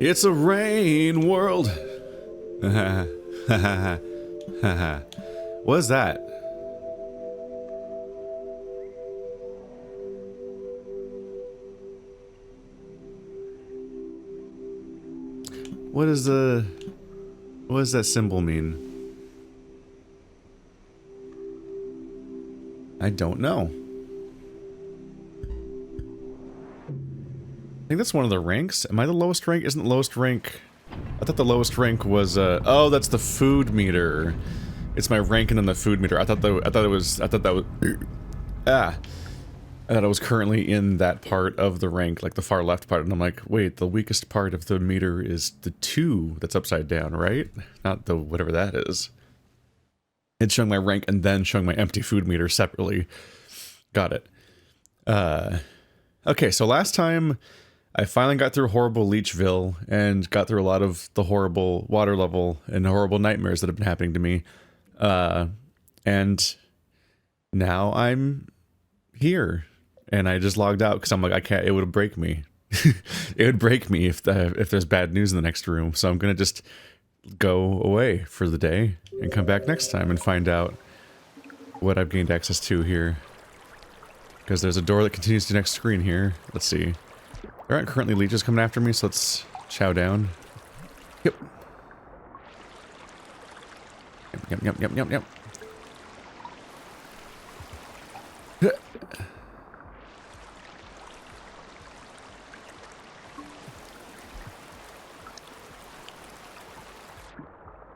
It's a rain world. What is that? What does that symbol mean? I don't know. I think that's one of the ranks. Am I the lowest rank? Isn't the lowest rank... I thought the lowest rank was, oh, that's the food meter. It's my rank and then the food meter. I thought it was currently in that part of the rank, like the far left part, and I'm like, wait, the weakest part of the meter is the 2 that's upside down, right? Not the whatever that is. It's showing my rank and then showing my empty food meter separately. Got it. Okay, so last time I finally got through horrible Leechville and got through a lot of the horrible water level and horrible nightmares that have been happening to me. And now I'm here. And I just logged out because I'm like, I can't, it would break me. It would break me if there's bad news in the next room. So I'm going to just go away for the day and come back next time and find out what I've gained access to here. Because there's a door that continues to the next screen here. Let's see. There aren't currently leeches coming after me, so let's chow down. Yep. Yep.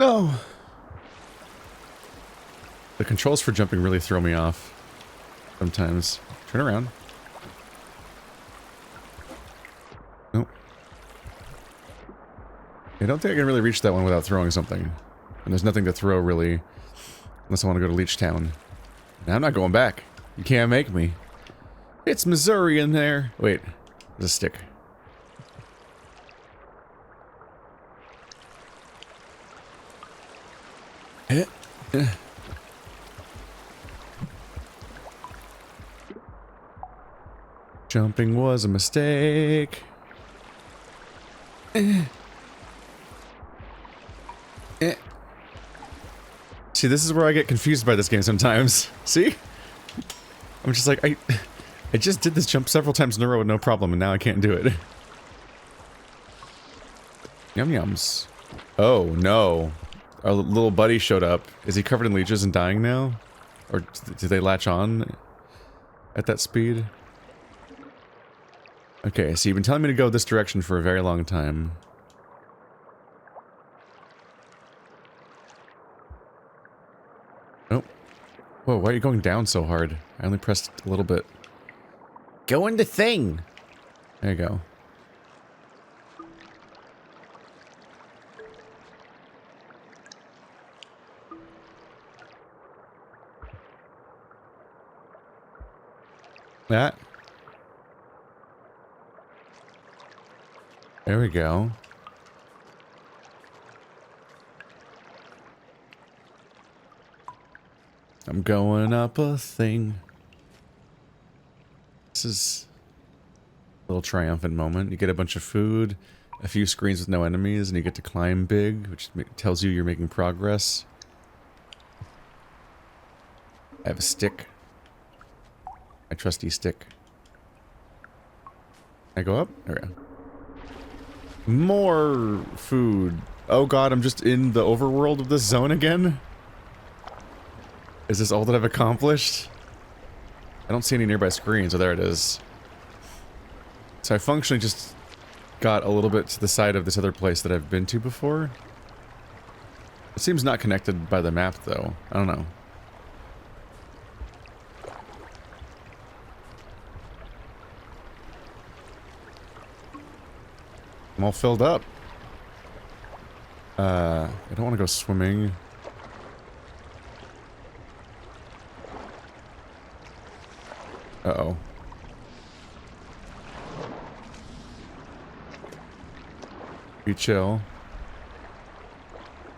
Oh. The controls for jumping really throw me off sometimes. Turn around. Nope. I don't think I can really reach that one without throwing something. And there's nothing to throw, really. Unless I want to go to Leech Town. Now I'm not going back. You can't make me. It's Missouri in there. Wait. There's a stick. Jumping was a mistake. See, this is where I get confused by this game sometimes. See? I'm just like, I just did this jump several times in a row with no problem, and now I can't do it. Yum yums. Oh, no. Our little buddy showed up. Is he covered in leeches and dying now? Or do they latch on at that speed? Okay, so you've been telling me to go this direction for a very long time. Oh. Whoa, why are you going down so hard? I only pressed a little bit. Go in the thing! There you go. That. There we go. I'm going up a thing. This is a little triumphant moment. You get a bunch of food, a few screens with no enemies, and you get to climb big, which tells you you're making progress. I have a stick. My trusty stick. Can I go up? There we go. More food. Oh god, I'm just in the overworld of this zone again? Is this all that I've accomplished? I don't see any nearby screens. Oh, there it is. So I functionally just got a little bit to the side of this other place that I've been to before. It seems not connected by the map, though. I don't know. I'm all filled up. I don't want to go swimming. Uh-oh. Be chill.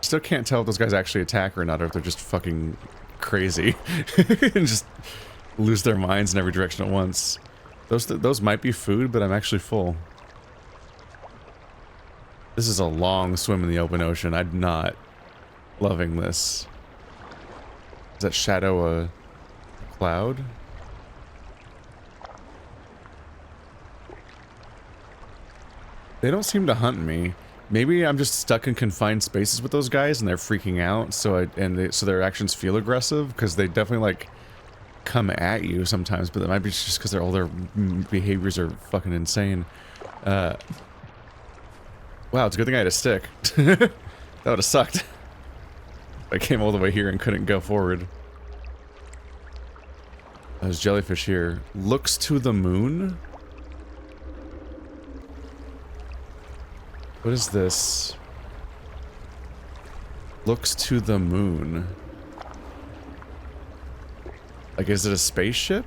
Still can't tell if those guys actually attack or not, or if they're just fucking crazy. And just lose their minds in every direction at once. Those might be food, but I'm actually full. This is a long swim in the open ocean. I'm not loving this. Is that shadow a cloud? They don't seem to hunt me. Maybe I'm just stuck in confined spaces with those guys and they're freaking out, so their actions feel aggressive, because they definitely like come at you sometimes, but that might be just because all their behaviors are fucking insane. Wow, it's a good thing I had a stick. That would have sucked. I came all the way here and couldn't go forward. There's jellyfish here. Looks to the moon? What is this? Looks to the moon. Like, is it a spaceship?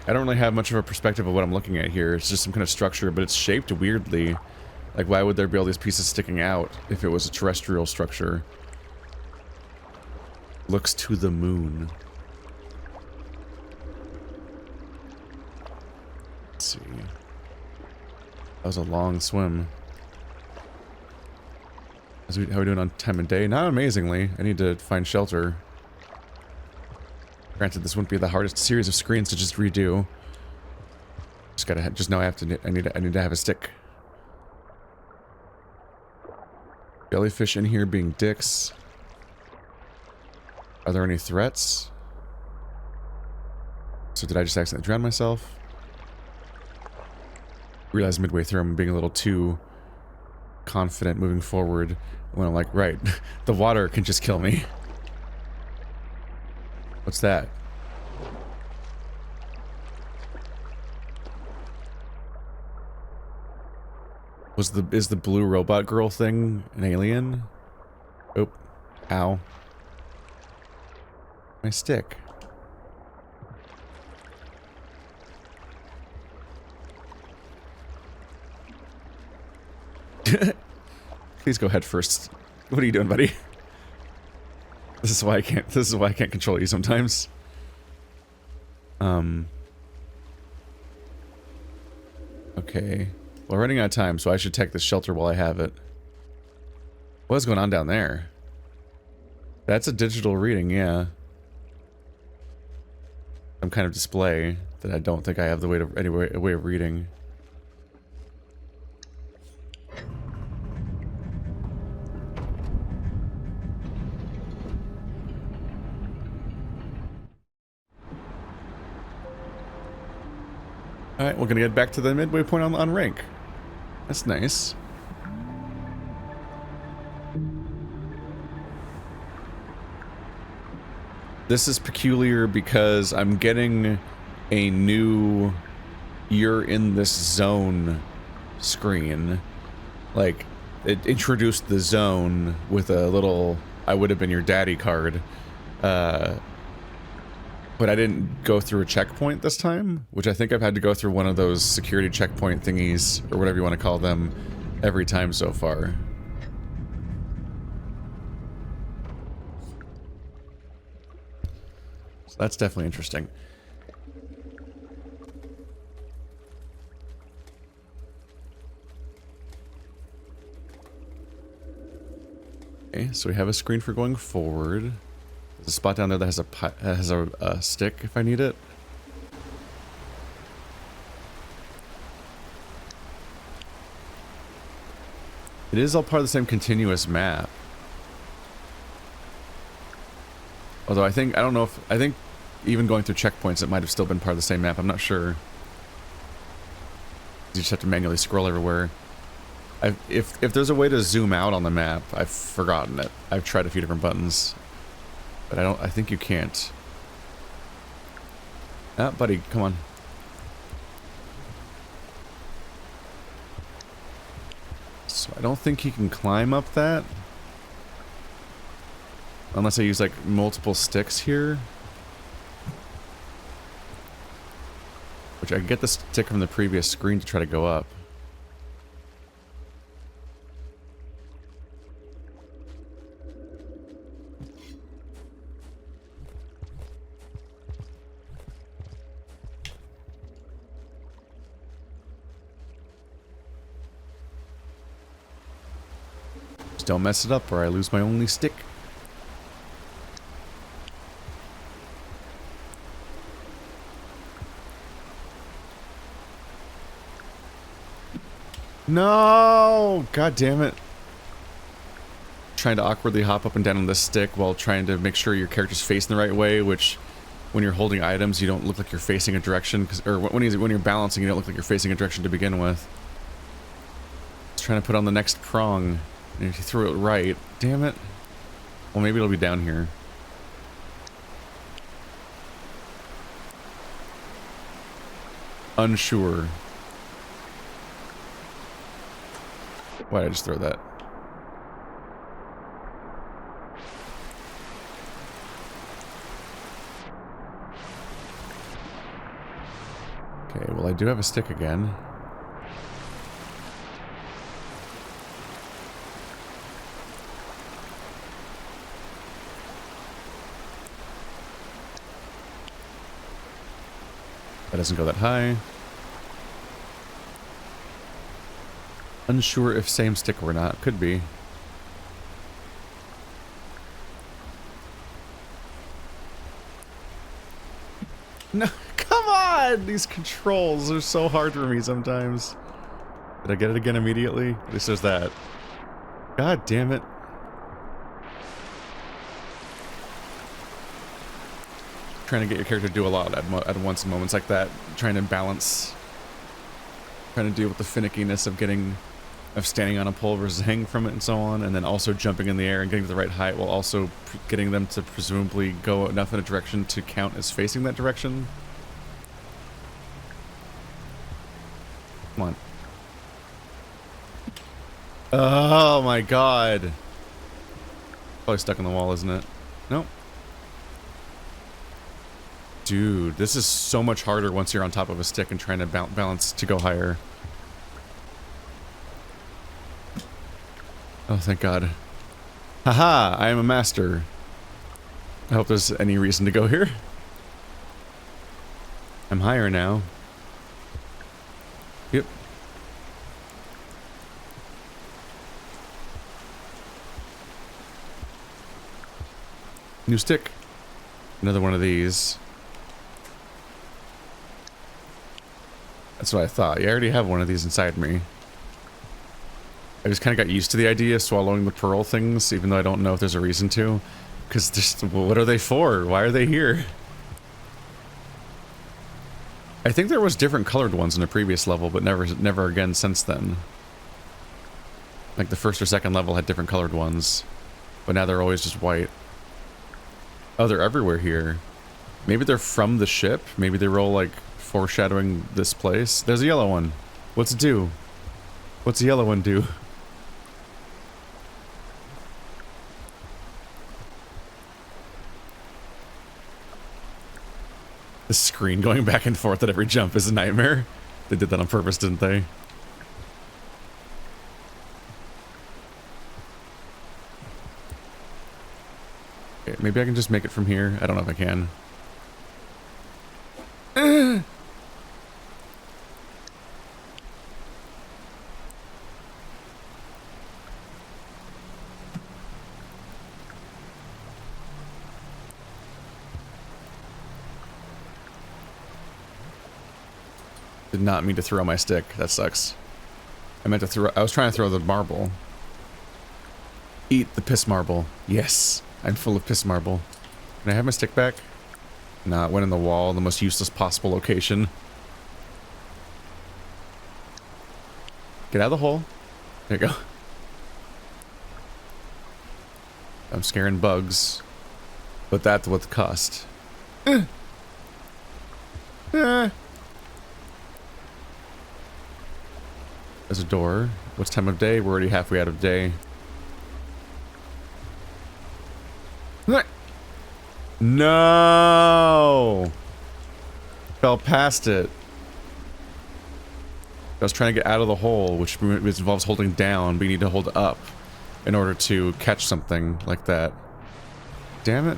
I don't really have much of a perspective of what I'm looking at here. It's just some kind of structure, but it's shaped weirdly. Like, why would there be all these pieces sticking out if it was a terrestrial structure? Looks to the moon. Let's see. That was a long swim. How are we doing on time of day? Not amazingly. I need to find shelter. Granted, this wouldn't be the hardest series of screens to just redo. Just know I need to have a stick. Jellyfish in here being dicks. Are there any threats? So did I just accidentally drown myself? Realized midway through I'm being a little too confident moving forward when I'm like, right, the water can just kill me. What's that? Is the blue robot girl thing an alien? Oh, ow. My stick. Please go head first. What are you doing, buddy? This is why I can't control you sometimes. Okay. Well, we're running out of time, so I should take this shelter while I have it. What's going on down there? That's a digital reading, yeah. Some kind of display that I don't think I have the way of reading. Alright, we're gonna get back to the midway point on rank. That's nice. This is peculiar because I'm getting a new "you're in this zone" screen. Like, it introduced the zone with a little "I would have been your daddy" card. But I didn't go through a checkpoint this time, which I think I've had to go through one of those security checkpoint thingies, or whatever you want to call them, every time so far. So that's definitely interesting. Okay, so we have a screen for going forward. There's a spot down there that has a stick if I need it. It is all part of the same continuous map. Although I think even going through checkpoints it might have still been part of the same map. I'm not sure. You just have to manually scroll everywhere. If there's a way to zoom out on the map, I've forgotten it. I've tried a few different buttons. But I think you can't. Ah, buddy, come on. So I don't think he can climb up that. Unless I use, like, multiple sticks here. Which I can get the stick from the previous screen to try to go up. Don't mess it up or I lose my only stick. No! God damn it. Trying to awkwardly hop up and down on this stick while trying to make sure your character's facing the right way, which when you're holding items, you don't look like you're facing a direction, or when you're balancing, you don't look like you're facing a direction to begin with. Just trying to put on the next prong, and if you threw it right, damn it. Well, maybe it'll be down here. Unsure. Why did I just throw that? Okay, well I do have a stick again. That doesn't go that high. Unsure if same stick or not. Could be. No, come on! These controls are so hard for me sometimes. Did I get it again immediately? At least there's that. God damn it. Trying to get your character to do a lot at once in moments like that. Trying to balance. Trying to deal with the finickiness of standing on a pole versus hanging from it and so on, and then also jumping in the air and getting to the right height while also getting them to presumably go enough in a direction to count as facing that direction. Come on. Oh my god. Probably stuck in the wall, isn't it? Nope. Dude, this is so much harder once you're on top of a stick and trying to balance to go higher. Oh, thank God. Haha, I am a master. I hope there's any reason to go here. I'm higher now. Yep. New stick. Another one of these. That's what I thought. You already have one of these inside me. I just kind of got used to the idea of swallowing the pearl things, even though I don't know if there's a reason to. Because just, what are they for? Why are they here? I think there was different colored ones in the previous level, but never again since then. Like the first or second level had different colored ones, but now they're always just white. Oh, they're everywhere here. Maybe they're from the ship. Maybe they were all like foreshadowing this place. There's a yellow one. What's it do? What's the yellow one do? The screen going back and forth at every jump is a nightmare. They did that on purpose, didn't they? Okay, maybe I can just make it from here. I don't know if I can. Did not mean to throw my stick. That sucks. I meant to throw. I was trying to throw the marble. Eat the piss marble. Yes, I'm full of piss marble. Can I have my stick back? Nah, it went in the wall, the most useless possible location. Get out of the hole. There you go. I'm scaring bugs, but that's what the cost. There's a door. What's time of day? We're already halfway out of day. No! Fell past it. I was trying to get out of the hole, which involves holding down, but you need to hold up in order to catch something like that. Damn it.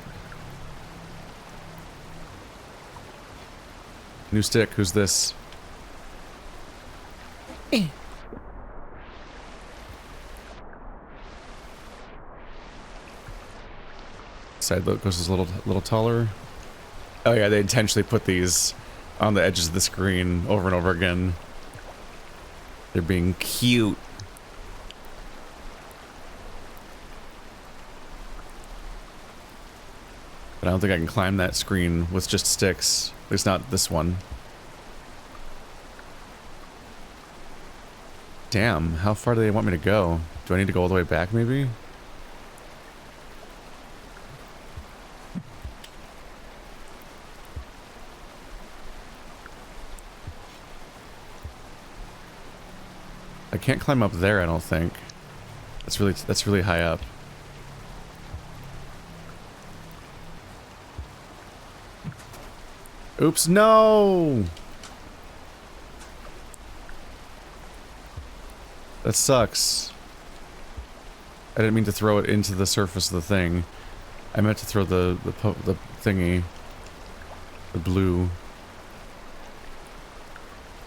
New stick. Who's this? Side look goes a little taller. Oh yeah, they intentionally put these on the edges of the screen over and over again. They're being cute. But I don't think I can climb that screen with just sticks. At least not this one. Damn, how far do they want me to go? Do I need to go all the way back, maybe? I can't climb up there, I don't think. That's really high up. Oops, no! That sucks. I didn't mean to throw it into the surface of the thing. I meant to throw the thingy. The blue.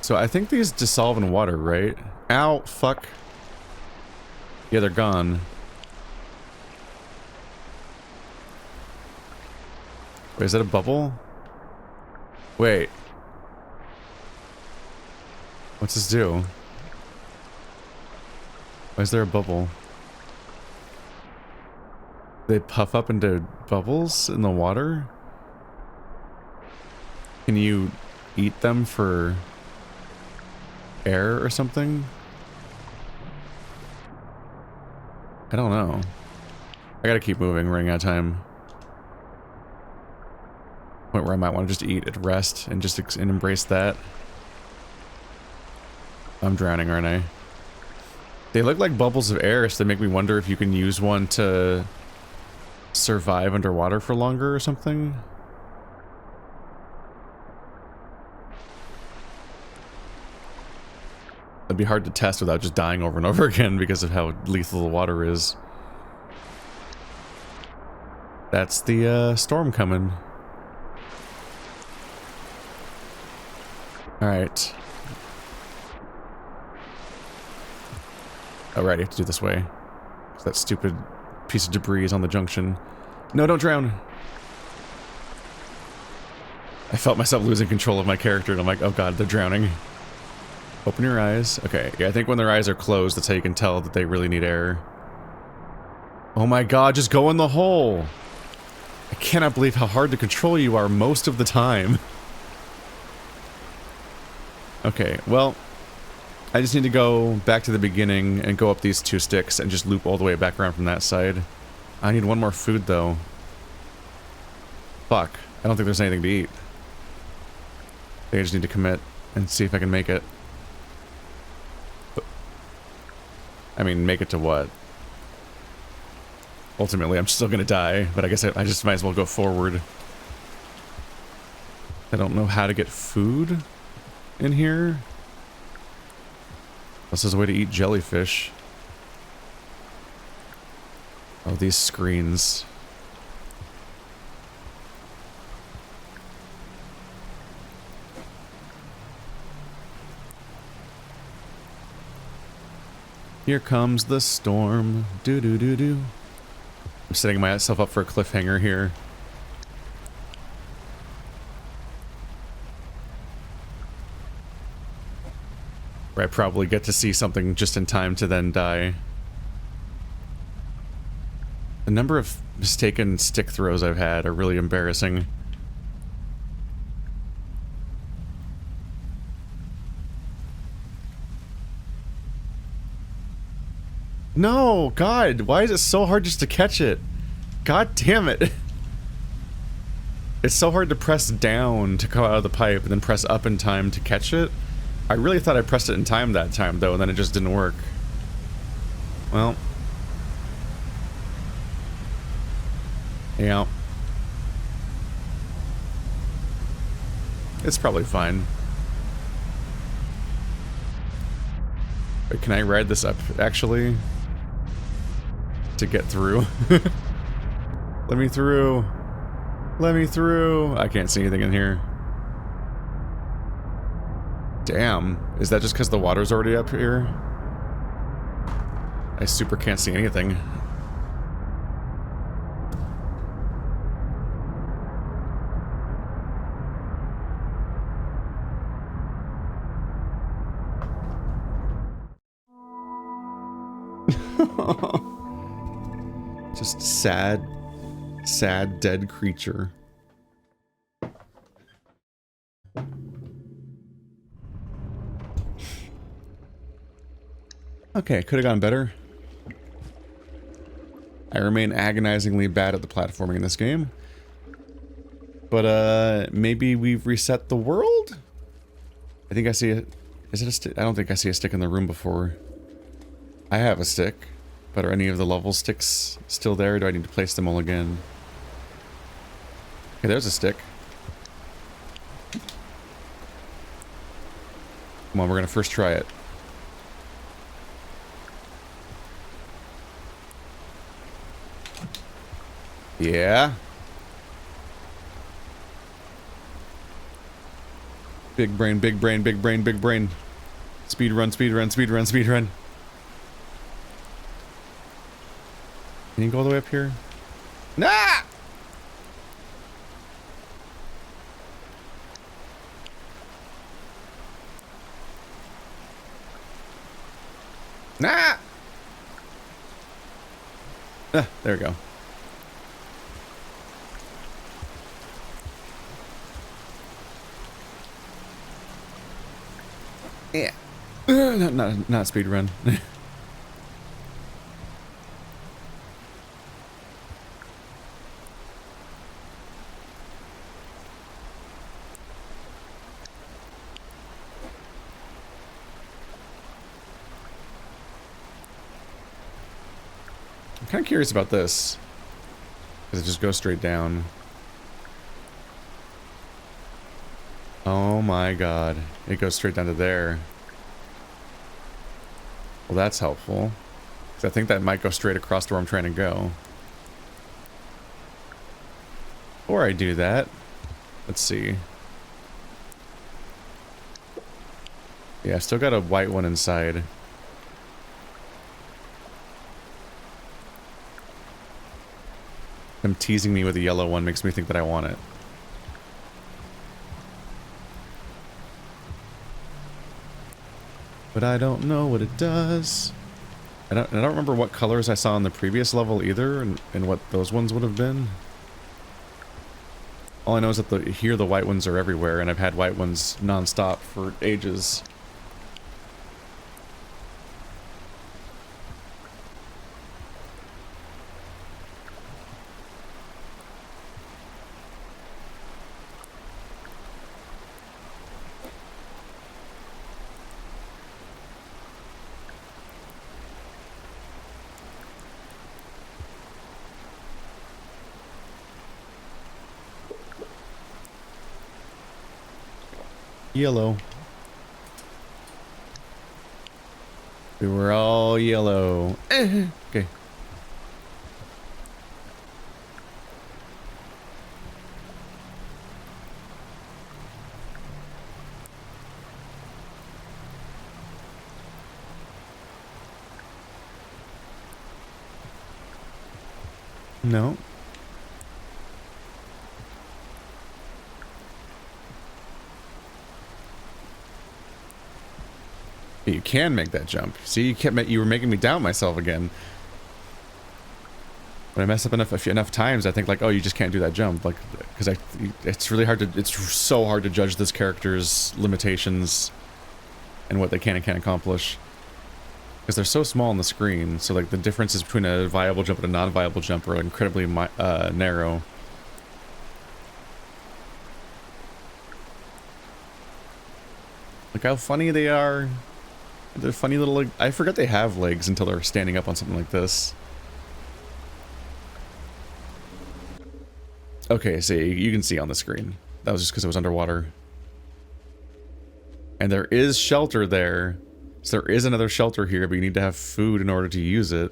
So I think these dissolve in water, right? Ow, fuck. Yeah, they're gone. Wait, is that a bubble? Wait. What's this do? Why is there a bubble? They puff up into bubbles in the water? Can you eat them for air or something? I don't know. I gotta keep moving, running out of time. Point where I might want to just eat at rest and just embrace that. I'm drowning, aren't I? They look like bubbles of air, so they make me wonder if you can use one to survive underwater for longer or something. It'd be hard to test without just dying over and over again because of how lethal the water is. That's the storm coming. Alright. Alright, I have to do this way. That stupid piece of debris is on the junction. No, don't drown! I felt myself losing control of my character and I'm like, oh god, they're drowning. Open your eyes. Okay, yeah, I think when their eyes are closed, that's how you can tell that they really need air. Oh my god, just go in the hole! I cannot believe how hard to control you are most of the time. Okay, well, I just need to go back to the beginning and go up these two sticks and just loop all the way back around from that side. I need one more food, though. Fuck. I don't think there's anything to eat. I think I just need to commit and see if I can make it. I mean, make it to what? Ultimately, I'm still gonna die, but I guess I just might as well go forward. I don't know how to get food in here. Unless there's a way to eat jellyfish. Oh, these screens. Here comes the storm. Do do do do. I'm setting myself up for a cliffhanger here. Where I probably get to see something just in time to then die. The number of mistaken stick throws I've had are really embarrassing. No, God, why is it so hard just to catch it? God damn it. It's so hard to press down to come out of the pipe and then press up in time to catch it. I really thought I pressed it in time that time, though, and then it just didn't work. Well. Yeah. It's probably fine. Wait, can I ride this up, actually? To get through? Let me through. Let me through. I can't see anything in here. Damn. Is that just because the water's already up here? I super can't see anything. Just sad, sad dead creature. Okay, could have gone better. I remain agonizingly bad at the platforming in this game. But, maybe we've reset the world? I think I see it. Is it a stick? I don't think I see a stick in the room before. I have a stick. But are any of the level sticks still there? Or do I need to place them all again? Okay, there's a stick. Come on, we're gonna first try it. Yeah. Big brain, big brain, big brain, big brain. Speed run, speed run, speed run, speed run. Can you go all the way up here? Nah! Nah! Ah, there we go. Yeah. Not speed run. I'm kind of curious about this. Because it just goes straight down. Oh my god. It goes straight down to there. Well, that's helpful. Because I think that might go straight across to where I'm trying to go. Before I do that, let's see. Yeah, I still got a white one inside. Them teasing me with a yellow one makes me think that I want it. But I don't know what it does. I don't remember what colors I saw in the previous level either, and what those ones would have been. All I know is that here the white ones are everywhere, and I've had white ones non-stop for ages. Yellow. We were all yellow. Okay. No. You can make that jump. See, you were making me doubt myself again. When I mess up enough times, I think like, oh, you just can't do that jump, like, because it's really hard to, it's so hard to judge this character's limitations and what they can and can't accomplish, because they're so small on the screen. So like the differences between a viable jump and a non-viable jump are incredibly narrow. Look how funny they are. They're funny little, like, I forget they have legs until they're standing up on something like this. Okay, see, you can see on the screen. That was just because it was underwater. And there is shelter there. So there is another shelter here, but you need to have food in order to use it.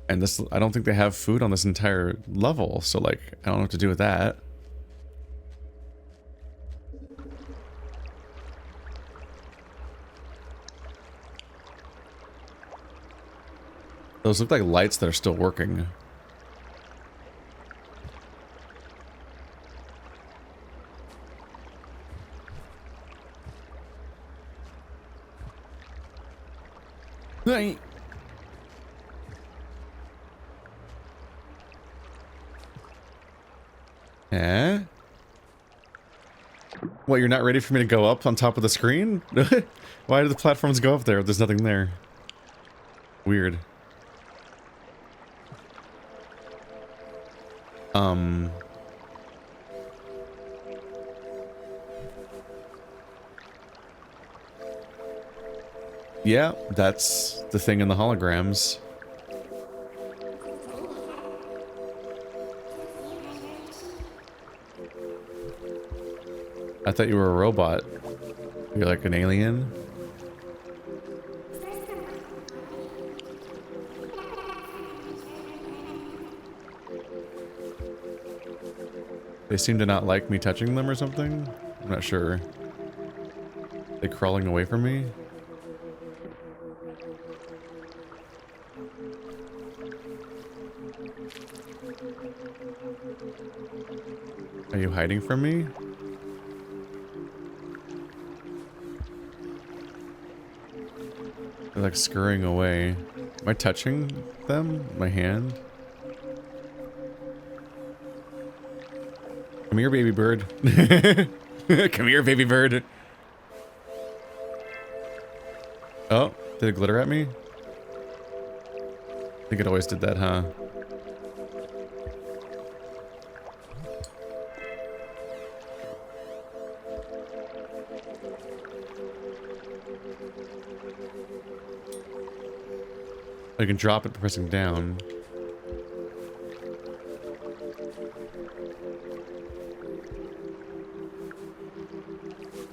And this, I don't think they have food on this entire level, so like, I don't know what to do with that. Those look like lights that are still working. Eh? What, you're not ready for me to go up on top of the screen? Why do the platforms go up there if there's nothing there? Weird. Yeah, that's the thing in the holograms. I thought you were a robot. You're like an alien? They seem to not like me touching them or something? I'm not sure. They crawling away from me? Are you hiding from me? They're like scurrying away. Am I touching them? My hand? Come here, baby bird. Come here, baby bird. Oh, did it glitter at me? I think it always did that, huh? I can drop it by pressing down.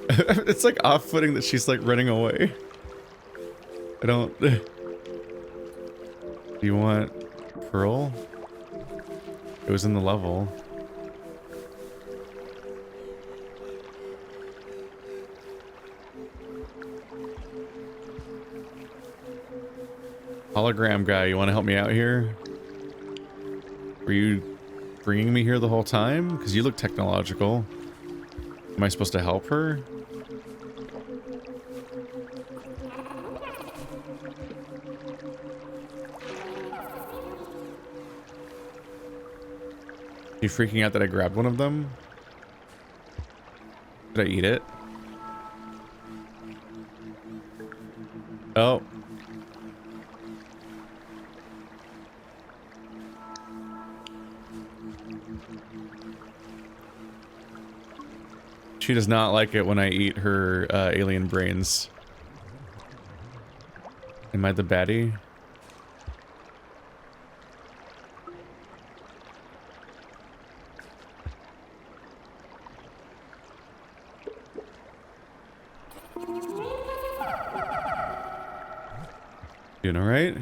It's like off-putting that she's like running away. I don't... Do you want Pearl? It was in the level. Hologram guy, you want to help me out here? Were you bringing me here the whole time? Because you look technological. Am I supposed to help her? You freaking out that I grabbed one of them? Did I eat it? Oh. She does not like it when I eat her alien brains. Am I the baddie? Doing alright?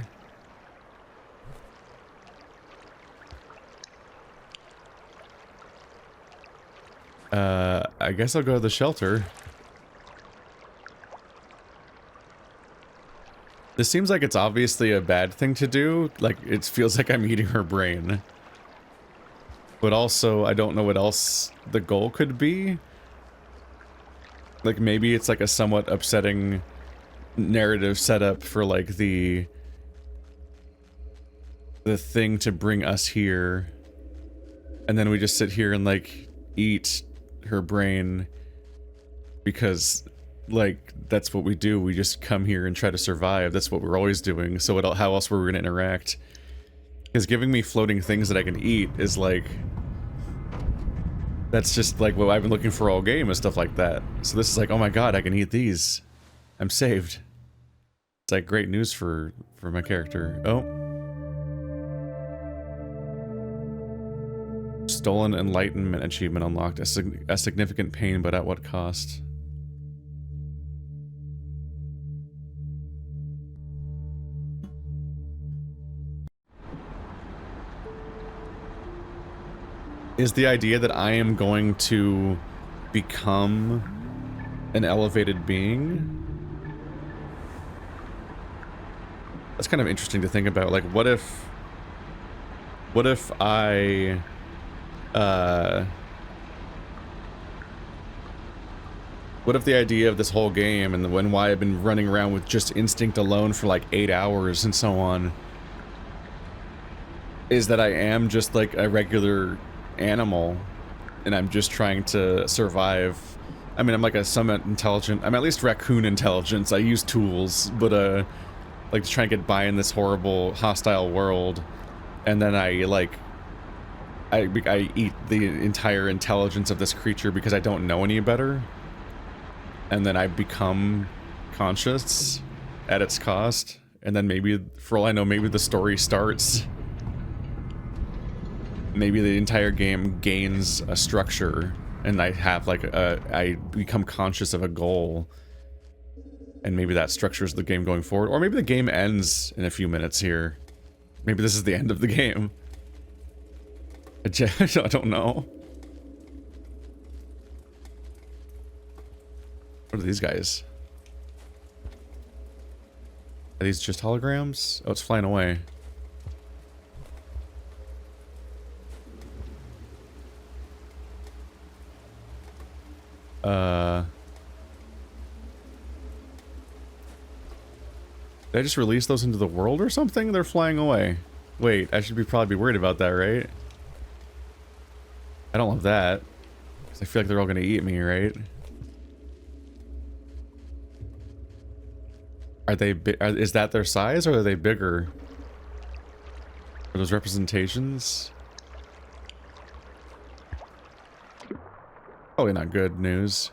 I guess I'll go to the shelter. This seems like it's obviously a bad thing to do. Like, it feels like I'm eating her brain. But also, I don't know what else the goal could be. Like, maybe it's like a somewhat upsetting narrative setup for like the thing to bring us here. And then we just sit here and like eat her brain because like that's what we do. We just come here and try to survive. That's what we're always doing. So how else were we gonna interact? Because giving me floating things that I can eat is like, that's just like what I've been looking for all game, and stuff like that. So this is like, oh my god, I can eat these. I'm saved. It's like great news for my character. Oh. Stolen Enlightenment achievement unlocked. A significant pain, but at what cost? Is the idea that I am going to become an elevated being? That's kind of interesting to think about. Like, what if I what if the idea of this whole game and why I've been running around with just instinct alone for like 8 hours and so on is that I am just like a regular animal and I'm just trying to survive. I mean, I'm like a somewhat intelligent, I'm at least raccoon intelligence. I use tools, but like to try and get by in this horrible, hostile world, and then I eat the entire intelligence of this creature because I don't know any better, and then I become conscious at its cost, and then maybe, for all I know, maybe the story starts. Maybe the entire game gains a structure, and I have like I become conscious of a goal, and maybe that structures the game going forward, or maybe the game ends in a few minutes here. Maybe this is the end of the game. I don't know. What are these guys? Are these just holograms? Oh, it's flying away. Did I just release those into the world or something? They're flying away. Wait, I should probably be worried about that, right? I don't love that. Because I feel like they're all gonna eat me, right? Are they is that their size, or are they bigger? Are those representations? Probably not good news.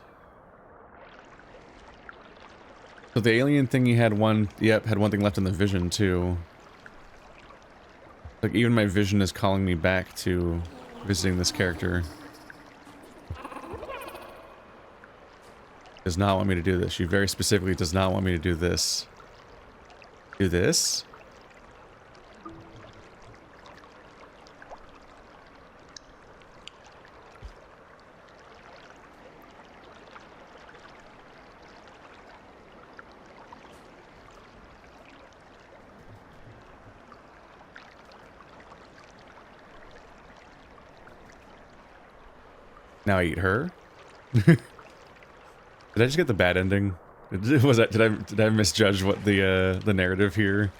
So the alien thingy had one, yep, had one thing left in the vision too. Like even my vision is calling me back to visiting this character. Does not want me to do this. She very specifically does not want me to do this. Do this? Now I eat her. Did I just get the bad ending? Was that did I misjudge what the narrative here?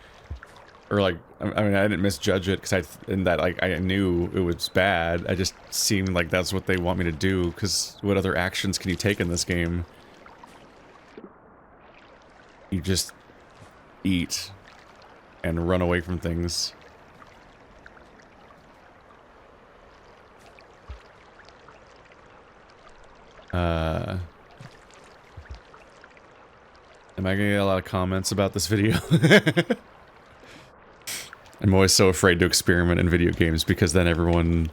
Or like I mean I didn't misjudge it because I knew it was bad. I just seemed like that's what they want me to do, because what other actions can you take in this game? You just eat and run away from things. Am I gonna get a lot of comments about this video? I'm always so afraid to experiment in video games because then everyone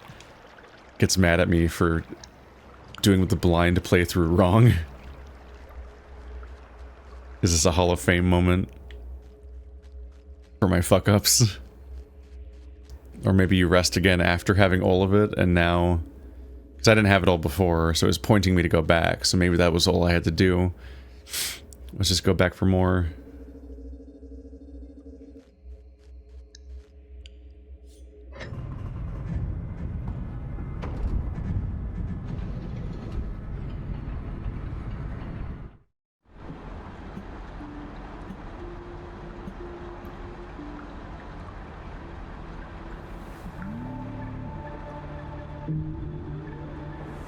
gets mad at me for doing the blind playthrough wrong. Is this a Hall of Fame moment for my fuck-ups? Or maybe you rest again after having all of it, and now... Because I didn't have it all before, so it was pointing me to go back, so maybe that was all I had to do. Let's just go back for more.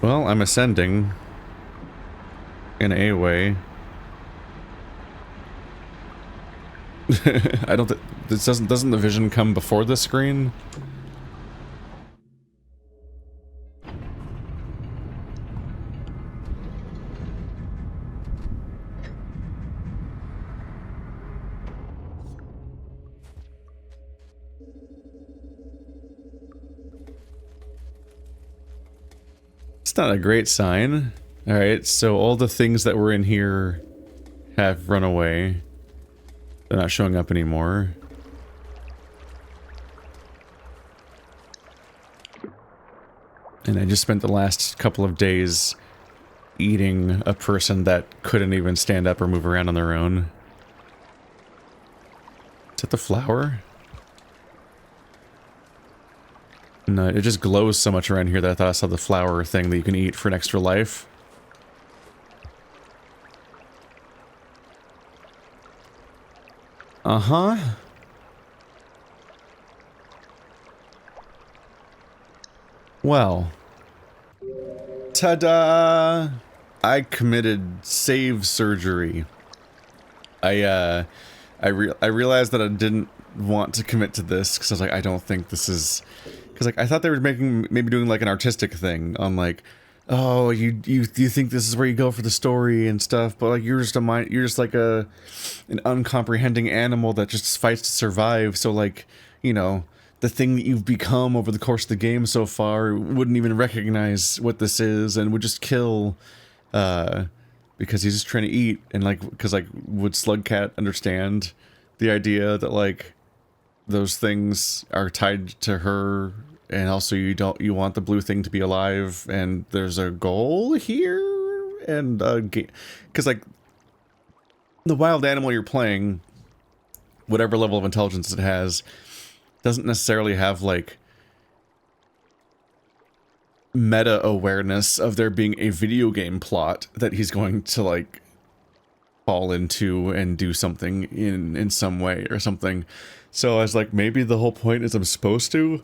Well, I'm ascending in a way. I don't this doesn't the vision come before the screen? It's not a great sign. Alright, so all the things that were in here have run away. They're not showing up anymore. And I just spent the last couple of days eating a person that couldn't even stand up or move around on their own. Is that the flower? No, it just glows so much around here that I thought I saw the flower thing that you can eat for an extra life. Uh-huh. Well. Ta-da! I committed save surgery. I realized that I didn't want to commit to this because I was like, I don't think this is, because like I thought they were maybe doing like an artistic thing on like, oh, you think this is where you go for the story and stuff, but like you're just like an uncomprehending animal that just fights to survive. So like, you know, the thing that you've become over the course of the game so far wouldn't even recognize what this is and would just kill, because he's just trying to eat. And like, because like, would slugcat understand the idea that like those things are tied to her, and also you want the blue thing to be alive, and there's a goal here, and because like the wild animal you're playing, whatever level of intelligence it has, doesn't necessarily have like meta awareness of there being a video game plot that he's going to like fall into and do something in some way or something. So I was like, maybe the whole point is I'm supposed to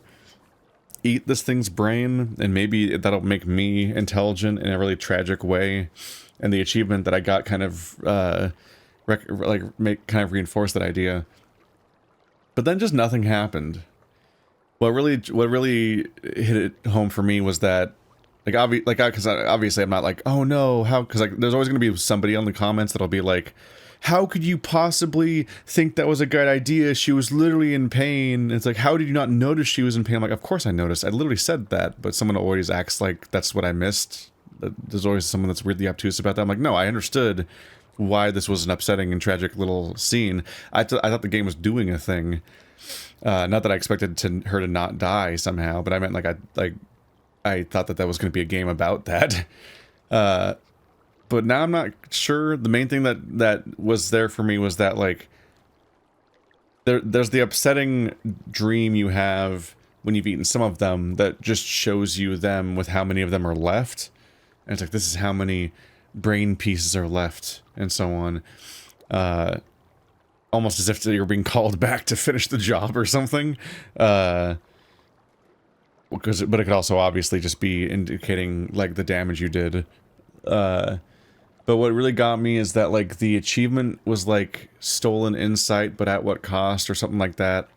eat this thing's brain, and maybe that'll make me intelligent in a really tragic way. And the achievement that I got kind of reinforced that idea. But then just nothing happened. What really hit it home for me was that, because obviously I'm not like, oh no, how? Because like there's always going to be somebody on the comments that'll be like, how could you possibly think that was a good idea? She was literally in pain. And it's like, how did you not notice she was in pain? I'm like, of course I noticed. I literally said that, but someone always acts like that's what I missed. There's always someone that's weirdly obtuse about that. I'm like, no, I understood why this was an upsetting and tragic little scene. I thought the game was doing a thing. Not that I expected her to not die somehow, but I meant I thought that was going to be a game about that. But now I'm not sure. The main thing that was there for me was that like there's the upsetting dream you have when you've eaten some of them that just shows you them with how many of them are left. And it's like, this is how many brain pieces are left, and so on. Almost as if you're being called back to finish the job or something. But it could also obviously just be indicating like the damage you did. But what really got me is that like the achievement was like stolen insight, but at what cost or something like that.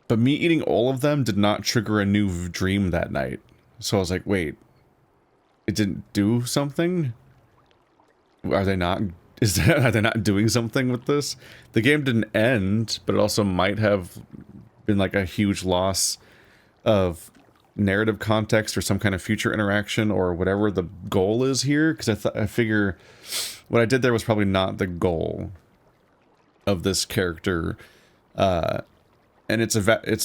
But me eating all of them did not trigger a new dream that night. So I was like, wait, it didn't do something? Are they not doing something with this? The game didn't end, but it also might have been like a huge loss of narrative context or some kind of future interaction or whatever the goal is here. Because I figure what I did there was probably not the goal of this character. And it's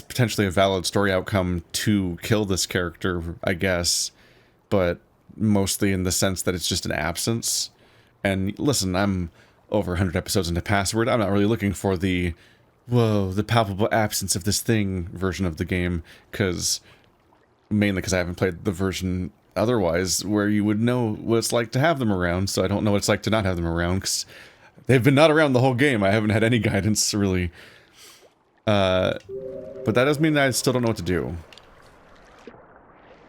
potentially a valid story outcome to kill this character, I guess, but mostly in the sense that it's just an absence. And listen, I'm over 100 episodes into Password. I'm not really looking for the, whoa, the palpable absence of this thing version of the game, mainly because I haven't played the version otherwise where you would know what it's like to have them around, so I don't know what it's like to not have them around, because they've been not around the whole game. I haven't had any guidance, really. But that doesn't mean that I still don't know what to do.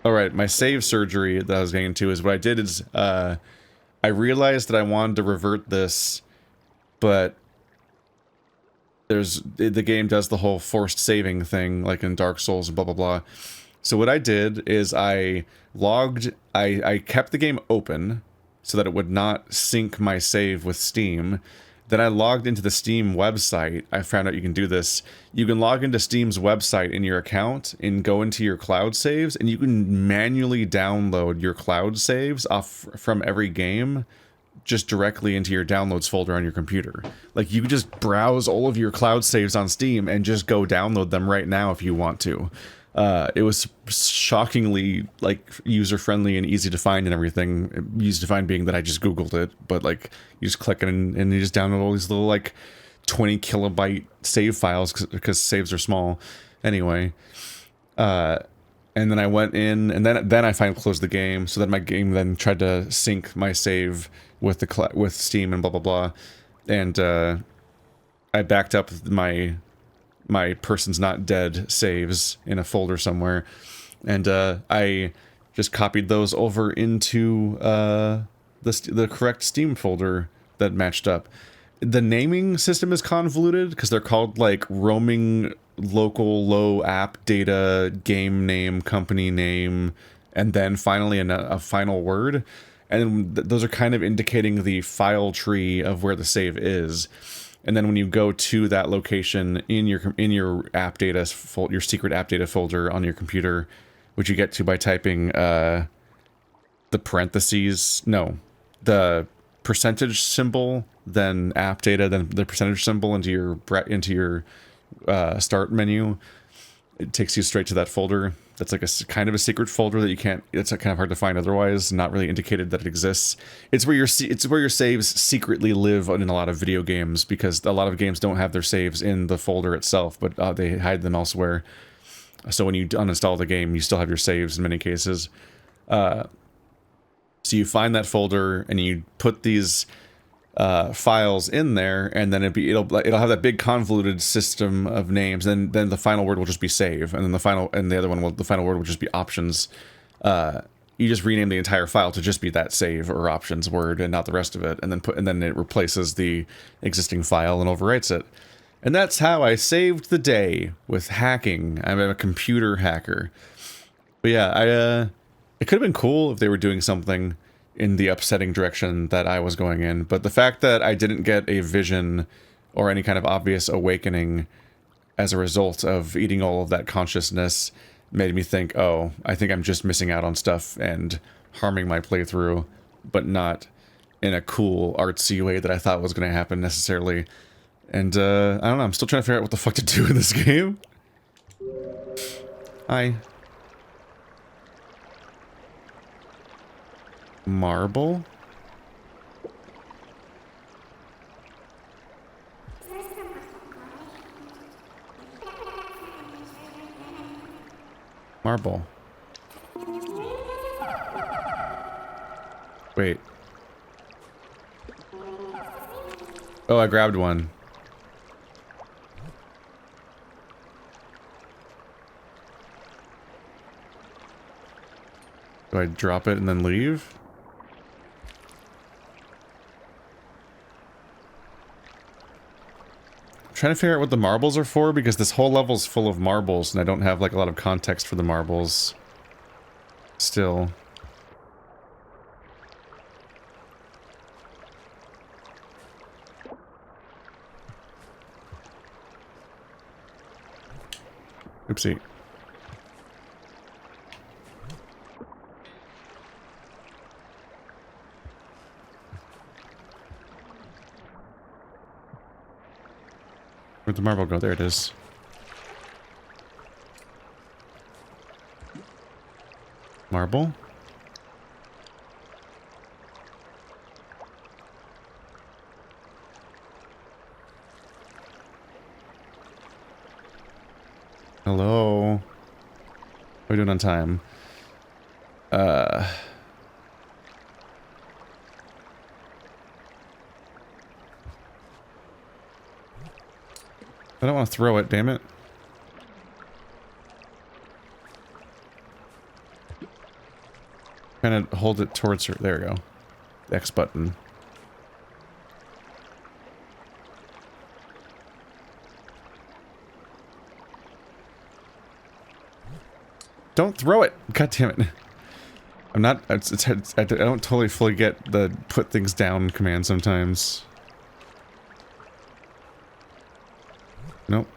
Alright, my save surgery that I was getting into is what I did is, I realized that I wanted to revert this, but the game does the whole forced saving thing, like in Dark Souls and blah blah blah. So what I did is I kept the game open so that it would not sync my save with Steam. Then I logged into the Steam website. I found out you can do this. You can log into Steam's website in your account and go into your cloud saves, and you can manually download your cloud saves off from every game just directly into your downloads folder on your computer. Like, you can just browse all of your cloud saves on Steam and just go download them right now if you want to. It was shockingly, like, user-friendly and easy to find and everything. Easy to find being that I just Googled it, but, like, you just click it and you just download all these little, like, 20 kilobyte save files, because saves are small. Anyway, and then I went in, and then I finally closed the game, so that my game then tried to sync my save with with Steam and blah, blah, blah. And, I backed up my person's not dead saves in a folder somewhere, and I just copied those over into the correct Steam folder that matched up. The naming system is convoluted because they're called like roaming local low app data, game name, company name, and then finally a final word. And those are kind of indicating the file tree of where the save is. And then when you go to that location in your app data, your secret app data folder on your computer, which you get to by typing the parentheses, no, the percentage symbol, then app data, then the percentage symbol into your start menu. It takes you straight to that folder. That's like a kind of a secret folder that you can't. It's kind of hard to find otherwise. Not really indicated that it exists. It's where your saves secretly live in a lot of video games, because a lot of games don't have their saves in the folder itself, but they hide them elsewhere. So when you uninstall the game, you still have your saves in many cases. So you find that folder and you put these files in there, and then it'll have that big convoluted system of names. Then the final word will just be save, and then the final word will just be options. You just rename the entire file to just be that save or options word and not the rest of it, and then it replaces the existing file and overwrites it. And that's how I saved the day with hacking. I'm a computer hacker. But yeah, it could have been cool if they were doing something in the upsetting direction that I was going in, but the fact that I didn't get a vision or any kind of obvious awakening as a result of eating all of that consciousness made me think, oh, I think I'm just missing out on stuff and harming my playthrough, but not in a cool, artsy way that I thought was going to happen necessarily. And, I don't know, I'm still trying to figure out what the fuck to do in this game. Hi. Marble? Marble. Wait. Oh, I grabbed one. Do I drop it and then leave? I'm trying to figure out what the marbles are for, because this whole level's full of marbles and I don't have like a lot of context for the marbles still. Oopsie. Where'd the marble go? There it is. Marble? Hello? What are we doing on time? I don't want to throw it, damn it. Kind of hold it towards her. There we go. X button. Don't throw it! God damn it. I'm not... I don't totally fully get the put things down command sometimes. Nope.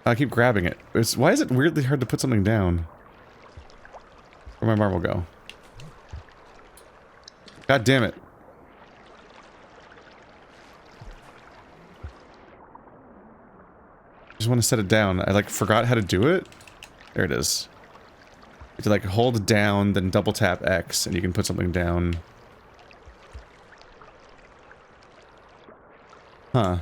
I keep grabbing it. Why is it weirdly hard to put something down? Where'd my marble go? God damn it. I just want to set it down. I like forgot how to do it. There it is. You have to like hold down, then double tap X, and you can put something down. Huh.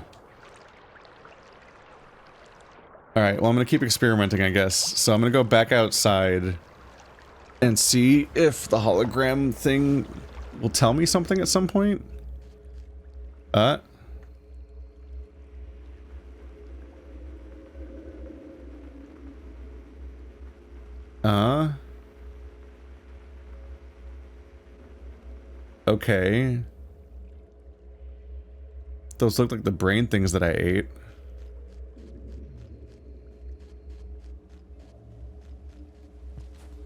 Alright, well I'm gonna keep experimenting, I guess. So I'm gonna go back outside and see if the hologram thing will tell me something at some point. Okay. Those look like the brain things that I ate.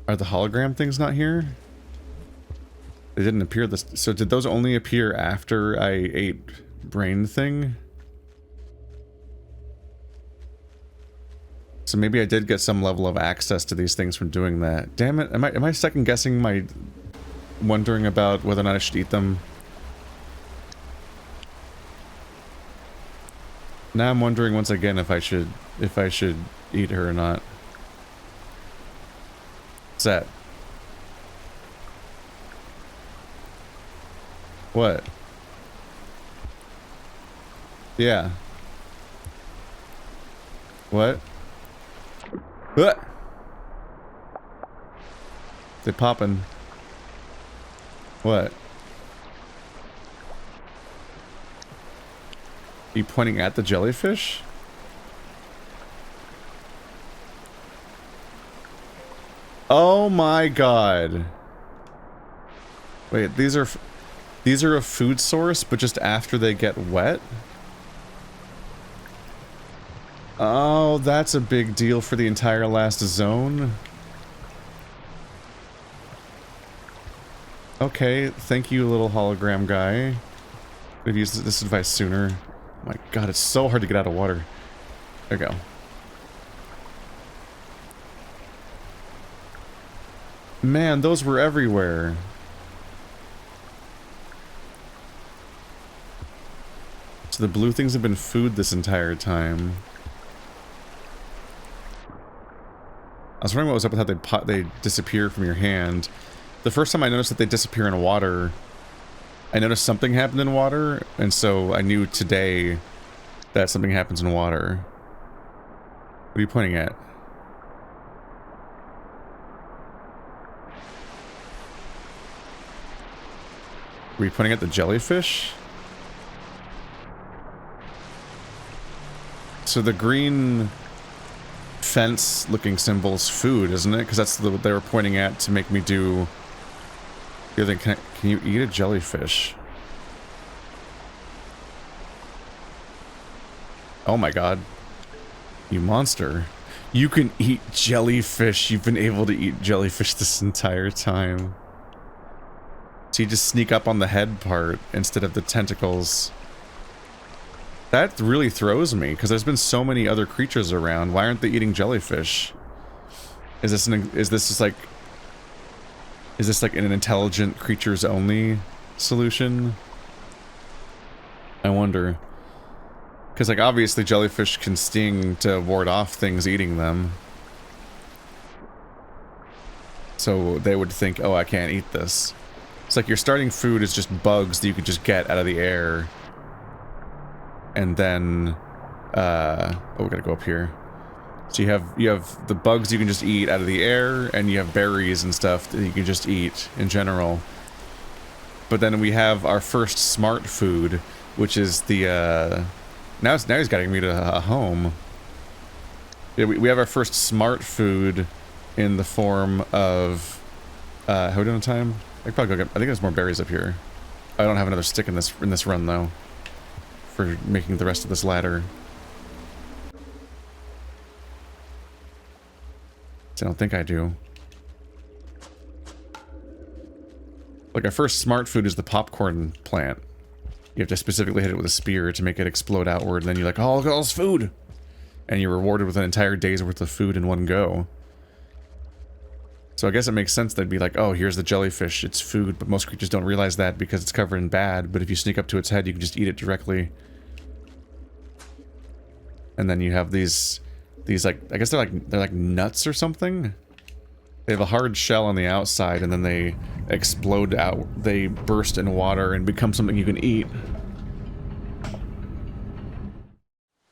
Are the hologram things not here? They didn't appear this. So did those only appear after I ate brain thing? So maybe I did get some level of access to these things from doing that. Damn it! Am I second guessing my wondering about whether or not I should eat them? Now I'm wondering once again if I should eat her or not. What's that? What? Yeah. What? What? They popping. What? Are you pointing at the jellyfish? Oh my god. Wait, these are a food source, but just after they get wet? Oh, that's a big deal for the entire last zone. Okay, thank you, little hologram guy. Could have used this advice sooner. Oh my god, it's so hard to get out of water. There we go. Man, those were everywhere. So the blue things have been food this entire time. I was wondering what was up with how they disappear from your hand. The first time I noticed that they disappear in water, I noticed something happened in water, and so I knew today that something happens in water. What are you pointing at? Were you pointing at the jellyfish? So the green fence looking symbol's food, isn't it? Because that's what they were pointing at to make me do the other thing. Can you eat a jellyfish? Oh my god. You monster. You can eat jellyfish. You've been able to eat jellyfish this entire time. So you just sneak up on the head part instead of the tentacles. That really throws me, because there's been so many other creatures around. Why aren't they eating jellyfish? Is this like an intelligent creatures only solution? I wonder. Because like obviously jellyfish can sting to ward off things eating them. So they would think, oh, I can't eat this. It's like your starting food is just bugs that you could just get out of the air. And then, oh, we gotta go up here. So you have the bugs you can just eat out of the air, and you have berries and stuff that you can just eat in general. But then we have our first smart food, which is the, now he's getting me to a home. Yeah, we have our first smart food in the form of, how are we doing on time? I could probably go get, I think there's more berries up here. I don't have another stick in this run though, for making the rest of this ladder. I don't think I do. Like our first smart food is the popcorn plant. You have to specifically hit it with a spear to make it explode outward, and then you're like, oh, look at all this food! And you're rewarded with an entire day's worth of food in one go. So I guess it makes sense they'd be like, oh, here's the jellyfish, it's food, but most creatures don't realize that because it's covered in bad, but if you sneak up to its head, you can just eat it directly. And then you have these like, I guess they're like nuts or something? They have a hard shell on the outside, and then they explode out, they burst in water and become something you can eat.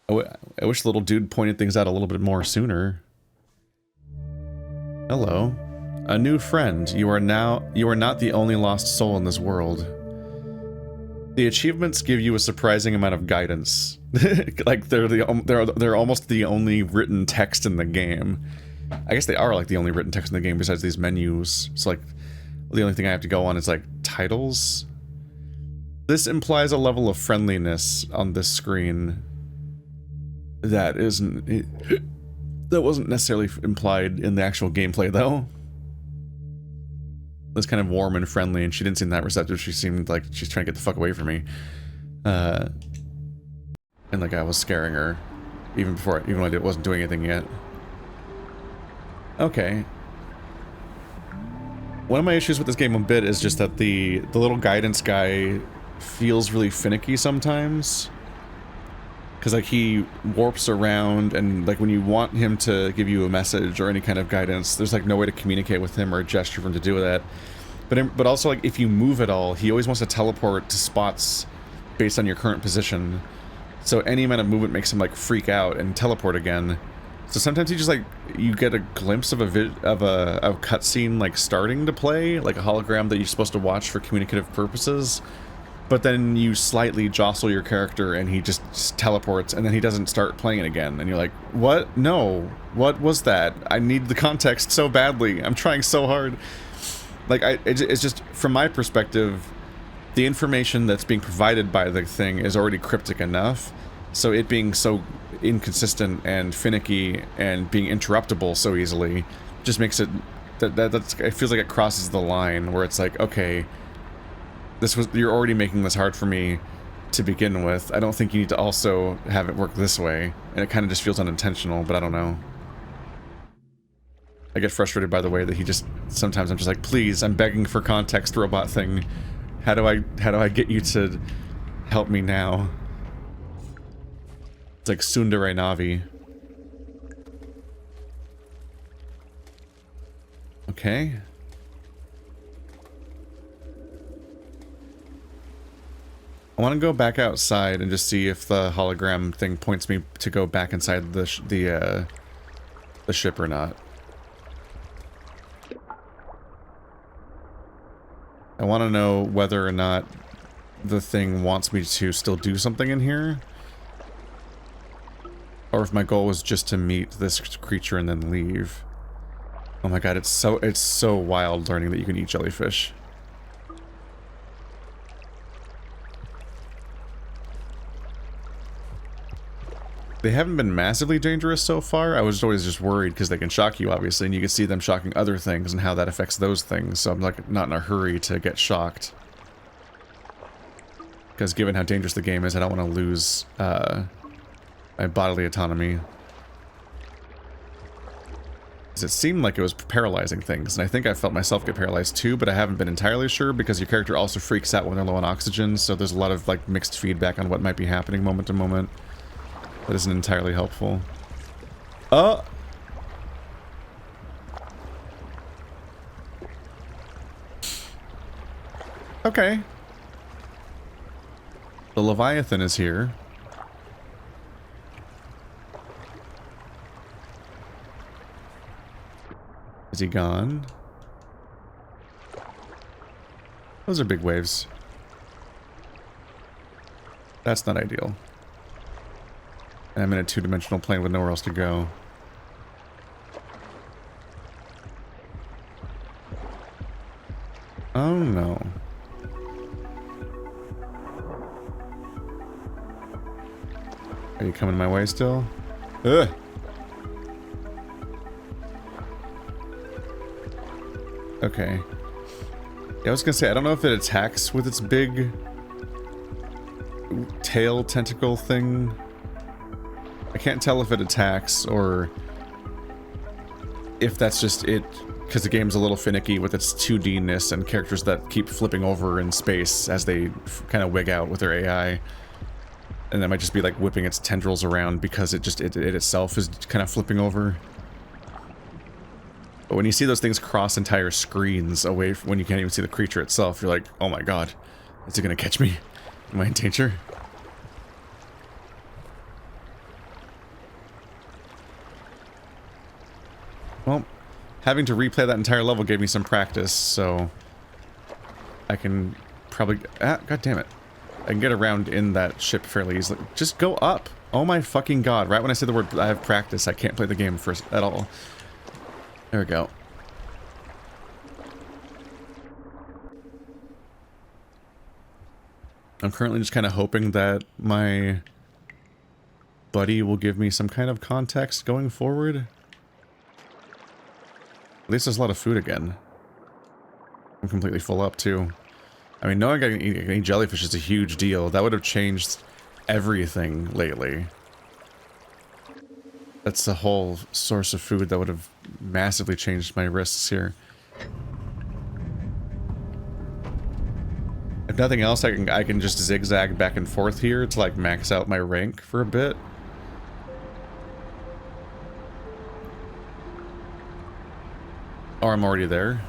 I wish the little dude pointed things out a little bit more sooner. Hello. A new friend. You are not the only lost soul in this world. The achievements give you a surprising amount of guidance. Like they're almost the only written text in the game. I guess they are like the only written text in the game besides these menus. So like the only thing I have to go on is like titles This implies a level of friendliness on this screen that that wasn't necessarily implied in the actual gameplay, though. It was kind of warm and friendly, and she didn't seem that receptive. She seemed like she's trying to get the fuck away from me. And like I was scaring her, even when I wasn't doing anything yet. Okay. One of my issues with this game a bit is just that the little guidance guy feels really finicky sometimes. Because like he warps around, and like when you want him to give you a message or any kind of guidance, there's like no way to communicate with him or a gesture for him to do that. But also like if you move at all, he always wants to teleport to spots based on your current position. So any amount of movement makes him like freak out and teleport again. So sometimes you just like you get a glimpse of a cutscene like starting to play, like a hologram that you're supposed to watch for communicative purposes. But then you slightly jostle your character and he just teleports, and then he doesn't start playing it again. And you're like, what? No. What was that? I need the context so badly. I'm trying so hard. Like, it's just, from my perspective, the information that's being provided by the thing is already cryptic enough. So it being so inconsistent and finicky and being interruptible so easily just makes it, it feels like it crosses the line where it's like, okay, you're already making this hard for me to begin with. I don't think you need to also have it work this way. And it kind of just feels unintentional, but I don't know. I get frustrated by the way that he just, sometimes I'm just like, please, I'm begging for context, robot thing. How do I get you to help me now? It's like Tsundere Navi. Okay. I want to go back outside and just see if the hologram thing points me to go back inside the ship or not. I want to know whether or not the thing wants me to still do something in here, or if my goal was just to meet this creature and then leave. Oh my god, it's so wild learning that you can eat jellyfish. They haven't been massively dangerous so far. I was always just worried because they can shock you, obviously, and you can see them shocking other things and how that affects those things, so I'm like not in a hurry to get shocked. Because given how dangerous the game is, I don't want to lose my bodily autonomy. Because it seemed like it was paralyzing things, and I think I felt myself get paralyzed too, but I haven't been entirely sure because your character also freaks out when they're low on oxygen, so there's a lot of like mixed feedback on what might be happening moment to moment. That isn't entirely helpful. Oh! Okay. The Leviathan is here. Is he gone? Those are big waves. That's not ideal. And I'm in a two-dimensional plane with nowhere else to go. Oh no. Are you coming my way still? Ugh! Okay. Yeah, I was gonna say, I don't know if it attacks with its big tail tentacle thing. I can't tell if it attacks or if that's just it, because the game's a little finicky with its 2D-ness and characters that keep flipping over in space as they kind of wig out with their AI. And that might just be like whipping its tendrils around because it itself is kind of flipping over. But when you see those things cross entire screens away from when you can't even see the creature itself, you're like, oh my god, is it gonna catch me? Am I in danger? Well, having to replay that entire level gave me some practice, so I can probably... Ah, god damn it. I can get around in that ship fairly easily. Just go up! Oh my fucking god. Right when I say the word I have practice, I can't play the game first at all. There we go. I'm currently just kind of hoping that my buddy will give me some kind of context going forward. At least there's a lot of food again. I'm completely full up too. I mean, knowing I can eat jellyfish is a huge deal. That would have changed everything lately. That's the whole source of food that would have massively changed my risks here. If nothing else, I can just zigzag back and forth here to like max out my rank for a bit. Oh, I'm already there.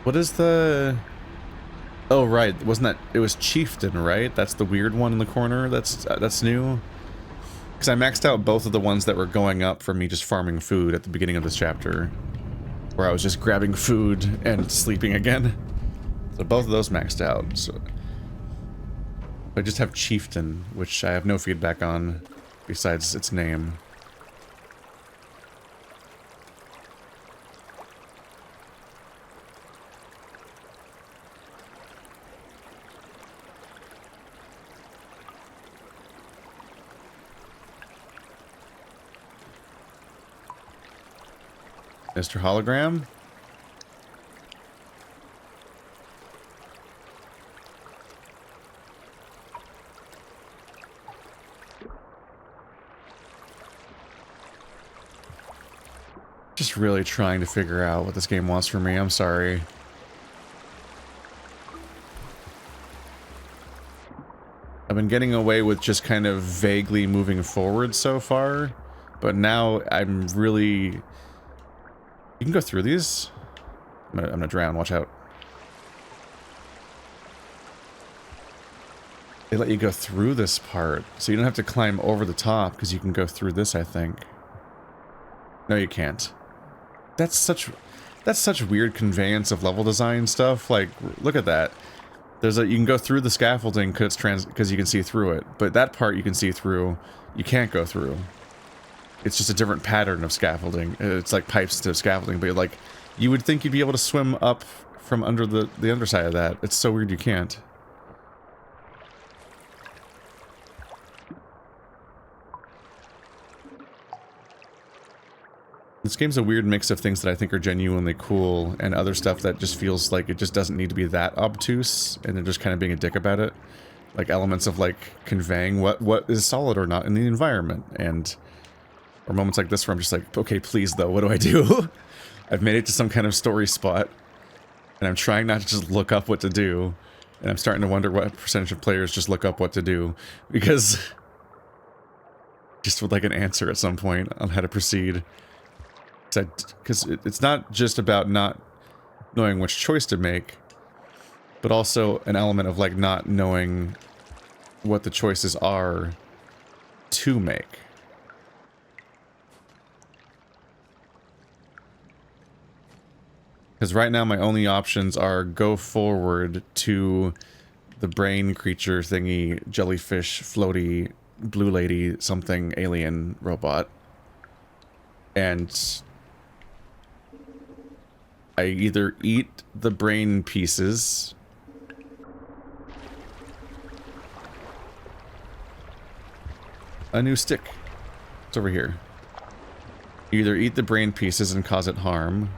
What is the... Oh, right. Wasn't that... It was Chieftain, right? That's the weird one in the corner that's new? Because I maxed out both of the ones that were going up from me just farming food at the beginning of this chapter. Where I was just grabbing food and sleeping again. So both of those maxed out. So I just have Chieftain, which I have no feedback on besides its name. Mr. Hologram? Just really trying to figure out what this game wants from me. I'm sorry. I've been getting away with just kind of vaguely moving forward so far, but now I'm really... You can go through these. I'm gonna drown, watch out. They let you go through this part, so you don't have to climb over the top, because you can go through this, I think. No, you can't. That's such weird conveyance of level design stuff. Like, look at that. You can go through the scaffolding because you can see through it, but that part you can see through, you can't go through. It's just a different pattern of scaffolding. It's like pipes to scaffolding, but like, you would think you'd be able to swim up from under the underside of that. It's so weird you can't. This game's a weird mix of things that I think are genuinely cool and other stuff that just feels like it just doesn't need to be that obtuse and they're just kind of being a dick about it. Like elements of like conveying what is solid or not in the environment, and or moments like this where I'm just like, okay, please though, what do I do? I've made it to some kind of story spot and I'm trying not to just look up what to do, and I'm starting to wonder what percentage of players just look up what to do, because just with like an answer at some point on how to proceed. Because it's not just about not knowing which choice to make, but also an element of like not knowing what the choices are to make. Because right now my only options are go forward to the brain creature thingy, jellyfish, floaty, blue lady, something alien robot. And I either eat the brain pieces a new stick. It's over here. You either eat the brain pieces and cause it harm.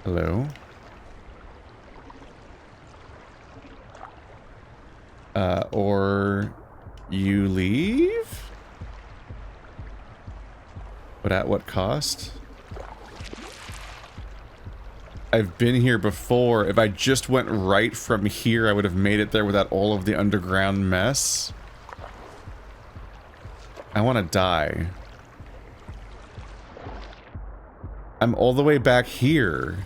Hello? Or you leave? But at what cost? I've been here before. If I just went right from here, I would have made it there without all of the underground mess. I want to die. I'm all the way back here.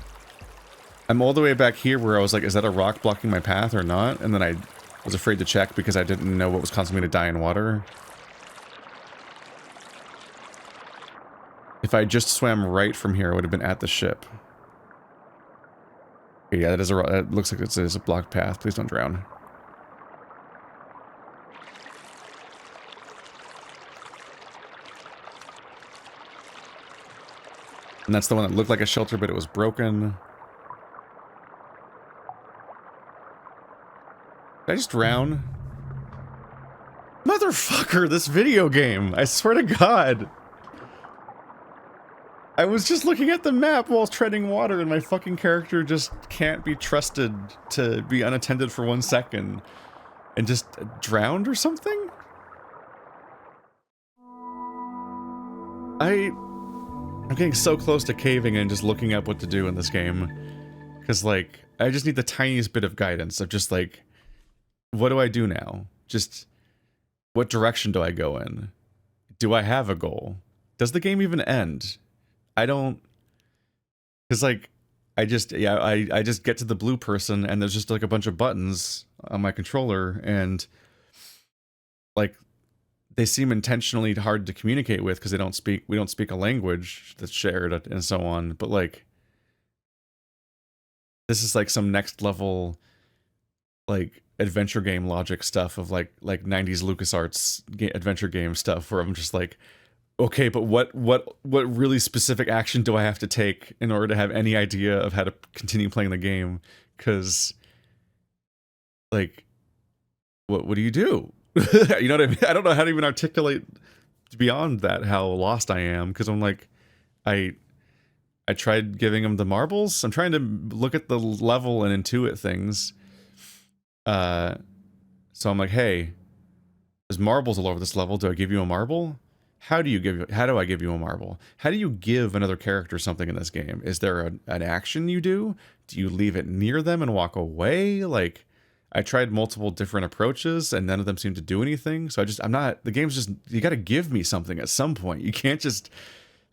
I'm all the way back here where I was like, is that a rock blocking my path or not? And then I was afraid to check because I didn't know what was causing me to die in water. If I just swam right from here, I would have been at the ship. Yeah, that is that looks like it's a blocked path. Please don't drown. And that's the one that looked like a shelter, but it was broken. Did I just drown? Motherfucker, this video game! I swear to God! I was just looking at the map while treading water and my fucking character just can't be trusted to be unattended for 1 second. And just drowned or something? I'm getting so close to caving and just looking up what to do in this game. Because, like, I just need the tiniest bit of guidance of just, like, what do I do now? Just, what direction do I go in? Do I have a goal? Does the game even end? I don't... Because, like, I just get to the blue person and there's just, like, a bunch of buttons on my controller and, like, they seem intentionally hard to communicate with because we don't speak a language that's shared and so on. But, like, this is, like, some next level, like, adventure game logic stuff of, like 90s LucasArts adventure game stuff where I'm just like, okay, but what really specific action do I have to take in order to have any idea of how to continue playing the game? Because, like, what do you do? You know what I mean? I don't know how to even articulate beyond that how lost I am, because I'm like, I tried giving him the marbles. I'm trying to look at the level and intuit things. So I'm like, hey, there's marbles all over this level. Do I give you a marble? How do I give you a marble? How do you give another character something in this game? Is there an action you do? Do you leave it near them and walk away? Like, I tried multiple different approaches and none of them seemed to do anything. So the game's just, you got to give me something at some point. You can't just,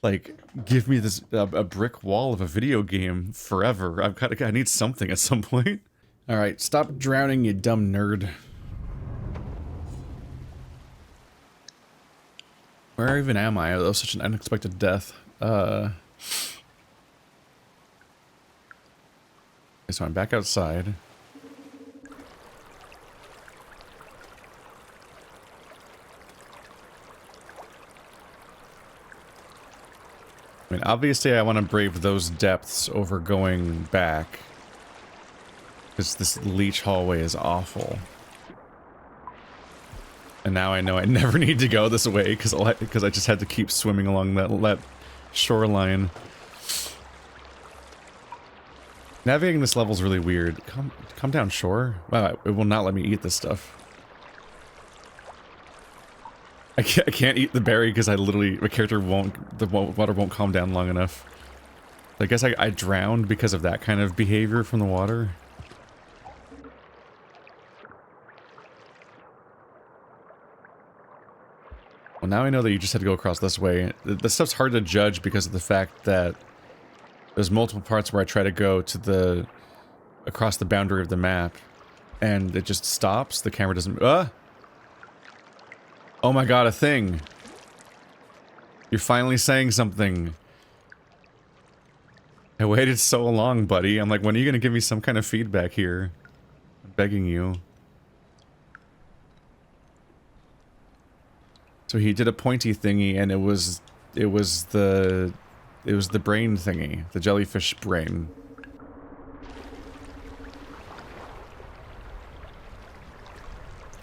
like, give me this, a brick wall of a video game forever. I need something at some point. All right, stop drowning, you dumb nerd. Where even am I? That was such an unexpected death. Okay, so I'm back outside. I mean, obviously I want to brave those depths over going back. Because this leech hallway is awful. And now I know I never need to go this way because I just had to keep swimming along that shoreline. Navigating this level is really weird. Come down shore? Wow, it will not let me eat this stuff. I can't eat the berry because my character the water won't calm down long enough. I guess I drowned because of that kind of behavior from the water. Well, now I know that you just had to go across this way. This stuff's hard to judge because of the fact that there's multiple parts where I try to go to across the boundary of the map, and it just stops. The camera doesn't. Oh my god, a thing! You're finally saying something. I waited so long, buddy. I'm like, when are you gonna give me some kind of feedback here? I'm begging you. So he did a pointy thingy, and it was the brain thingy, the jellyfish brain.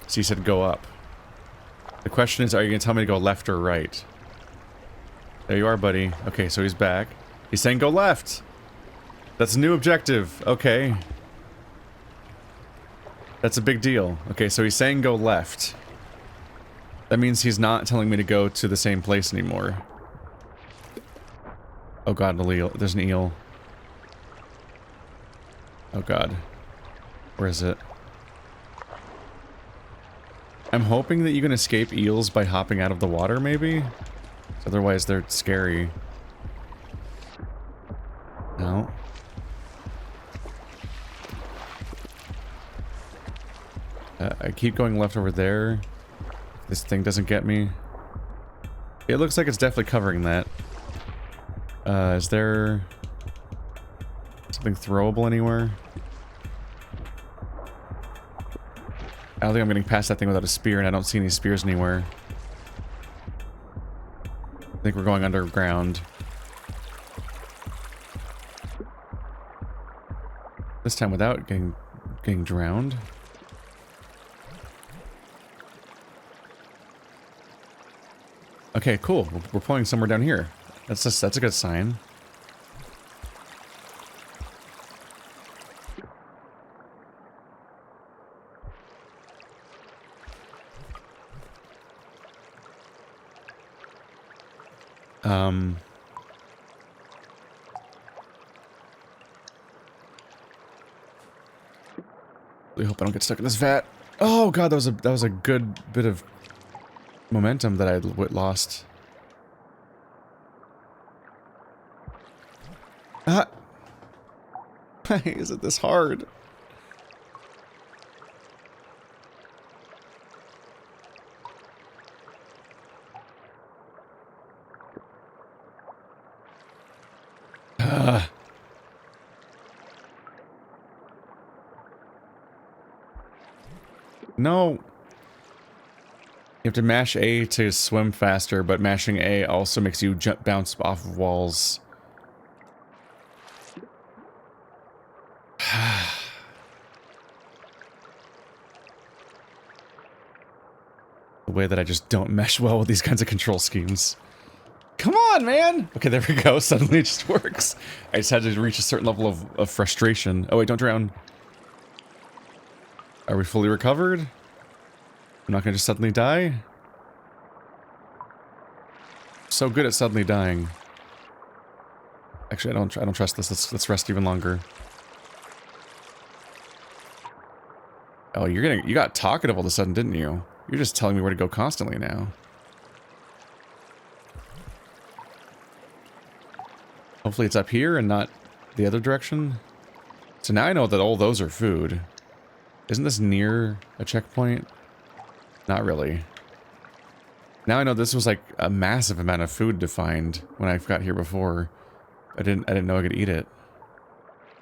So he said go up. The question is, are you gonna tell me to go left or right? There you are, buddy. Okay, so he's back. He's saying go left! That's a new objective. Okay. That's a big deal. Okay, so he's saying go left. That means he's not telling me to go to the same place anymore. Oh god, an eel. There's an eel. Oh god. Where is it? I'm hoping that you can escape eels by hopping out of the water, maybe? Otherwise, they're scary. No. I keep going left over there. This thing doesn't get me. It looks like it's definitely covering that. Is there something throwable anywhere? I don't think I'm getting past that thing without a spear, and I don't see any spears anywhere. I think we're going underground. time without getting drowned. Okay, cool. We're pulling somewhere down here. That's a good sign. I hope I don't get stuck in this vat. Oh god, that was a good bit of momentum that I lost. Ah! Why is it this hard? No. You have to mash A to swim faster, but mashing A also makes you bounce off of walls. The way that I just don't mesh well with these kinds of control schemes. Come on, man! Okay, there we go. Suddenly it just works. I just had to reach a certain level of frustration. Oh wait, don't drown. Are we fully recovered? I'm not gonna just suddenly die? So good at suddenly dying. Actually, I don't trust this. Let's rest even longer. Oh, you got talkative all of a sudden, didn't you? You're just telling me where to go constantly now. Hopefully it's up here and not the other direction. So now I know that all those are food. Isn't this near a checkpoint? Not really. Now I know this was like a massive amount of food to find when I got here before. I didn't know I could eat it.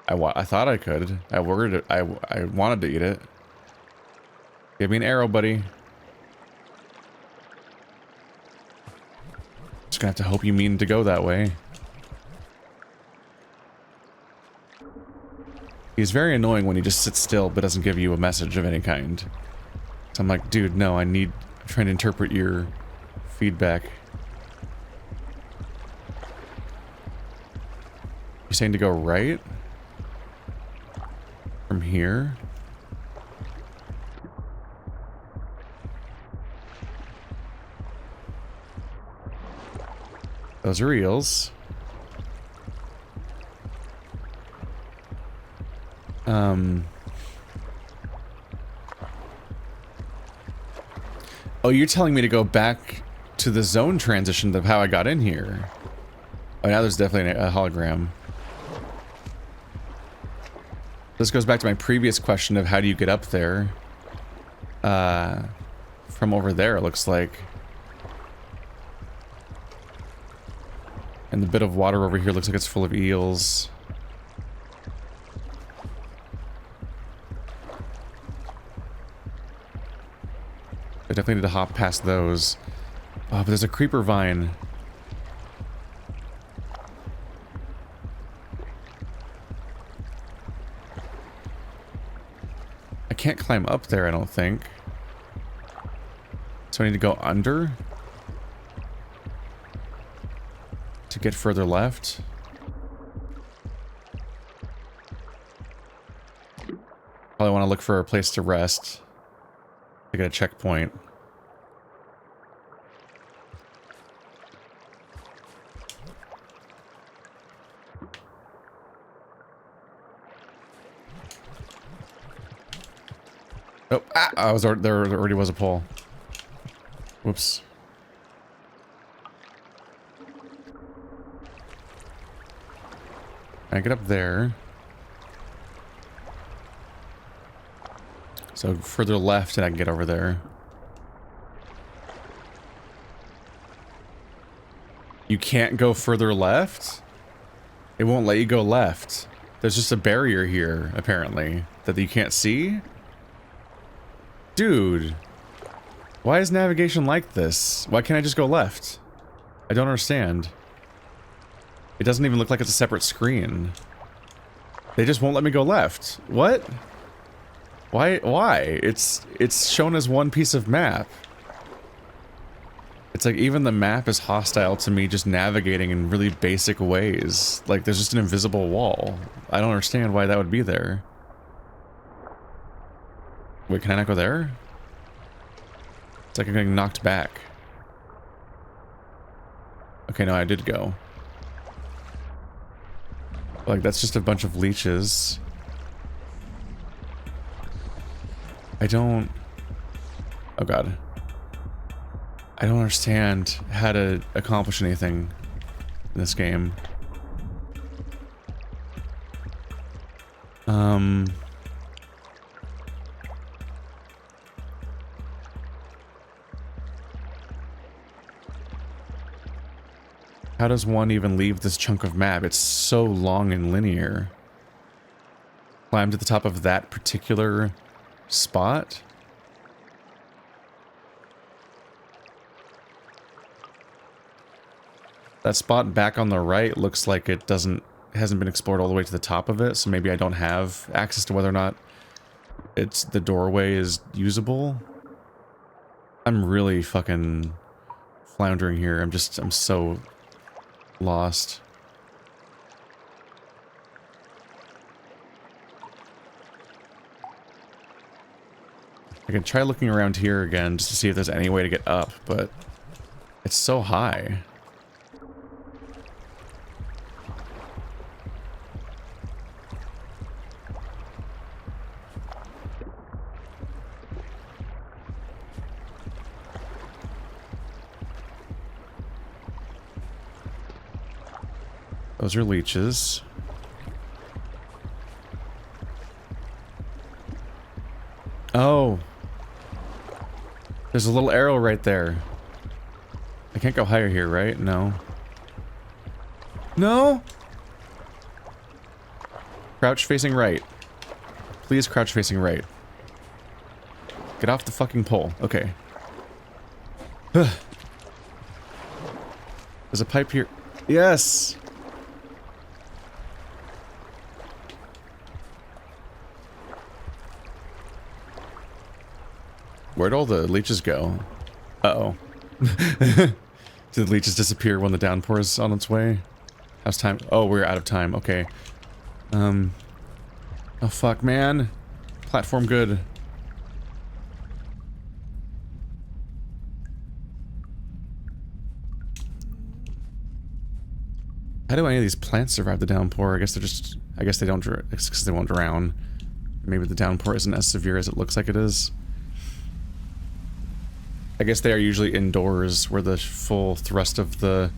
I thought I could. I wanted to eat it. Give me an arrow, buddy. Just gonna have to hope you mean to go that way. He's very annoying when he just sits still but doesn't give you a message of any kind. So I'm like, dude, no, I'm trying to interpret your feedback. You're saying to go right? From here? Those are eels. Oh, you're telling me to go back to the zone transition of how I got in here. Oh, now there's definitely a hologram. This goes back to my previous question of how do you get up there? From over there, it looks like. And the bit of water over here looks like it's full of eels. I definitely need to hop past those. Oh, but there's a creeper vine. I can't climb up there, I don't think. So I need to go under to get further left. Probably want to look for a place to rest. I got a checkpoint. Oh, there already was a pole. Whoops. I get up there. So further left and I can get over there. You can't go further left? It won't let you go left. There's just a barrier here, apparently, that you can't see? Dude. Why is navigation like this? Why can't I just go left? I don't understand. It doesn't even look like it's a separate screen. They just won't let me go left. What? Why? It's shown as one piece of map. It's like even the map is hostile to me just navigating in really basic ways. Like there's just an invisible wall. I don't understand why that would be there. Wait, can I not go there? It's like I'm getting knocked back. Okay, no, I did go. Like that's just a bunch of leeches. I don't... Oh god. I don't understand how to accomplish anything in this game. How does one even leave this chunk of map? It's so long and linear. Climb to the top of that particular spot? That spot back on the right looks like it hasn't been explored all the way to the top of it, so maybe I don't have access to whether or not the doorway is usable. I'm really fucking floundering here. I'm so lost. I can try looking around here again just to see if there's any way to get up, but it's so high. Those are leeches. Oh. There's a little arrow right there. I can't go higher here, right? No. No? Crouch facing right. Please crouch facing right. Get off the fucking pole. Okay. There's a pipe here. Yes! Where'd all the leeches go? Uh-oh. Did the leeches disappear when the downpour is on its way? How's time? Oh, we're out of time. Okay. Oh, fuck, man. Platform good. How do any of these plants survive the downpour? I guess they're just... I guess they don't... It's because they won't drown. Maybe the downpour isn't as severe as it looks like it is. I guess they are usually indoors where the full thrust of the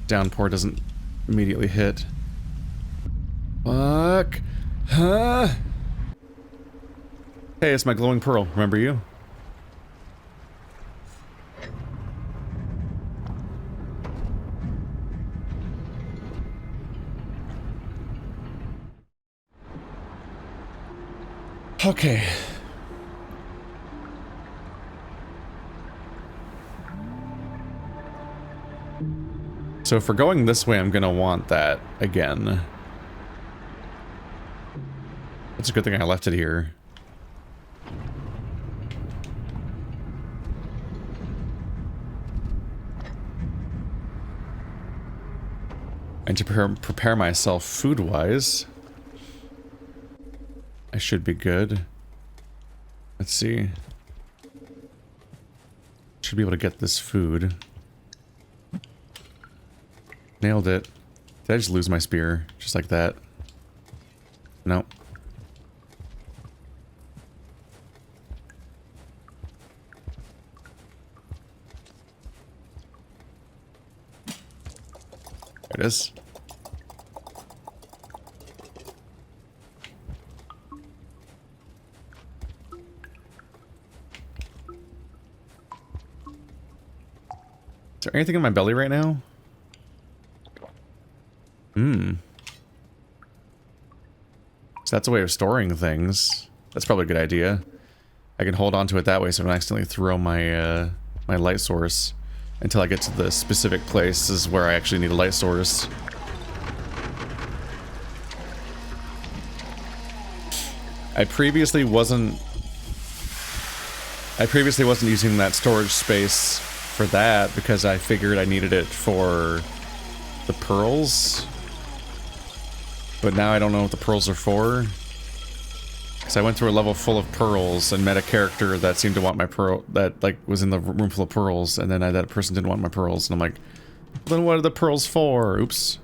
downpour doesn't immediately hit. Fuck. Huh? Hey, it's my glowing pearl. Remember you? Okay. So if we're going this way, I'm gonna want that again. It's a good thing I left it here. And to prepare myself food-wise, I should be good. Let's see. Should be able to get this food. Nailed it. Did I just lose my spear? Just like that? Nope. There it is. Is there anything in my belly right now? So that's a way of storing things. That's probably a good idea. I can hold on to it that way so I don't accidentally throw my my light source until I get to the specific places where I actually need a light source. I previously wasn't using that storage space for that because I figured I needed it for the pearls. But now I don't know what the pearls are for. Because I went through a level full of pearls and met a character that seemed to want my pearl, that like was in the room full of pearls, and then that person didn't want my pearls, and I'm like, then what are the pearls for? Oops.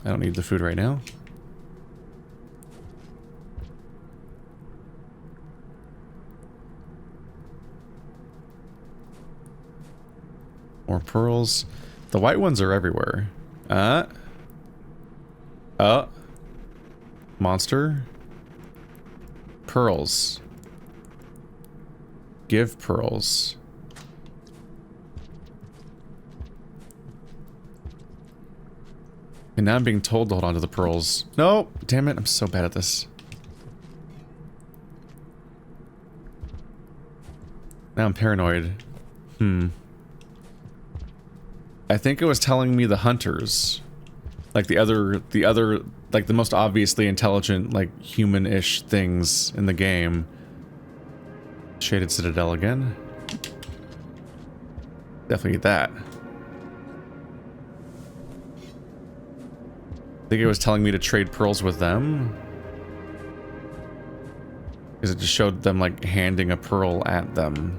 I don't need the food right now. More pearls. The white ones are everywhere. Monster. Pearls. Give pearls. And now I'm being told to hold on to the pearls. No! Damn it, I'm so bad at this. Now I'm paranoid. I think it was telling me the hunters. Like the other, like the most obviously intelligent, like human-ish things in the game. Shaded Citadel again. Definitely that. I think it was telling me to trade pearls with them. Because it just showed them like handing a pearl at them.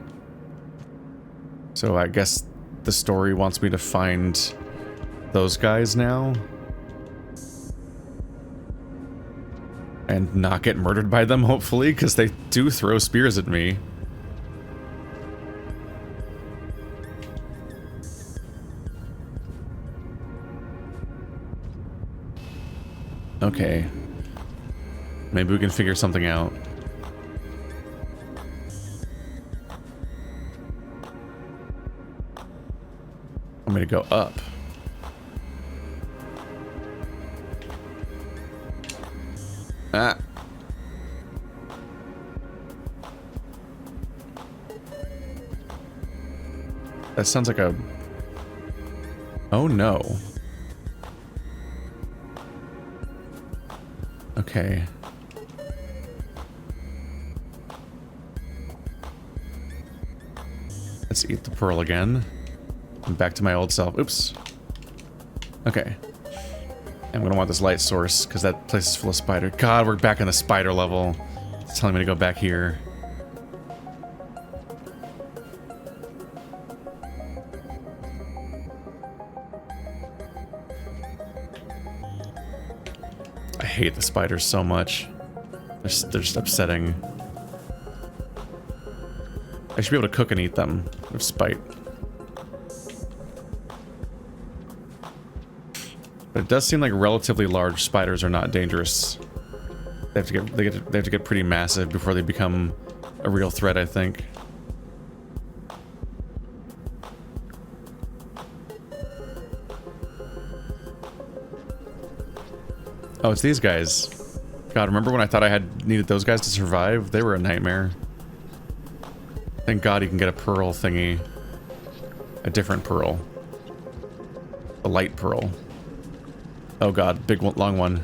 So I guess the story wants me to find those guys now. And not get murdered by them, hopefully, because they do throw spears at me. Okay. Maybe we can figure something out. I'm gonna go up. Ah. That sounds like a... Oh no. Okay. Let's eat the pearl again. I'm back to my old self. Oops. Okay. I'm gonna want this light source, because that place is full of spiders. God, we're back in the spider level. It's telling me to go back here. I hate the spiders so much. They're just upsetting. I should be able to cook and eat them with spite. But it does seem like relatively large spiders are not dangerous. They have to get pretty massive before they become a real threat, I think. Oh, it's these guys. God, remember when I thought I needed those guys to survive? They were a nightmare. Thank God you can get a pearl thingy. A different pearl. A light pearl. Oh God, big one, long one.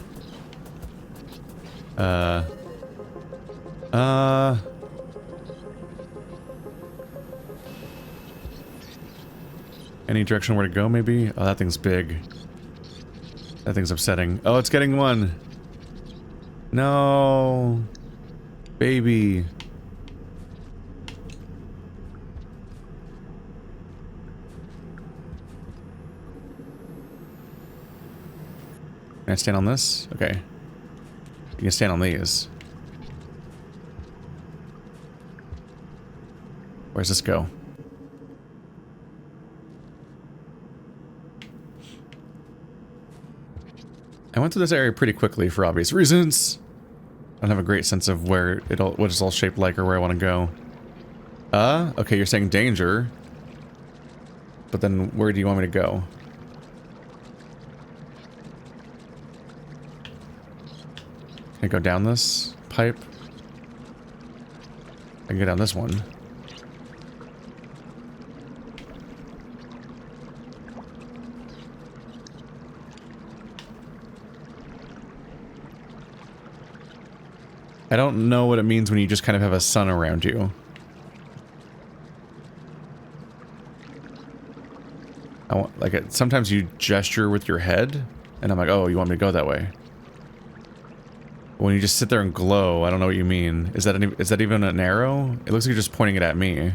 Any direction where to go, maybe? Oh, that thing's big. That thing's upsetting. Oh, it's getting one. No. Baby. Can I stand on this? Okay. You can stand on these. Where's this go? I went through this area pretty quickly for obvious reasons. I don't have a great sense of where what it's all shaped like or where I want to go. Okay, you're saying danger. But then where do you want me to go? Can I go down this pipe? I can go down this one. I don't know what it means when you just kind of have a sun around you. Sometimes you gesture with your head, and I'm like, oh, you want me to go that way? When you just sit there and glow, I don't know what you mean. Is that even an arrow? It looks like you're just pointing it at me.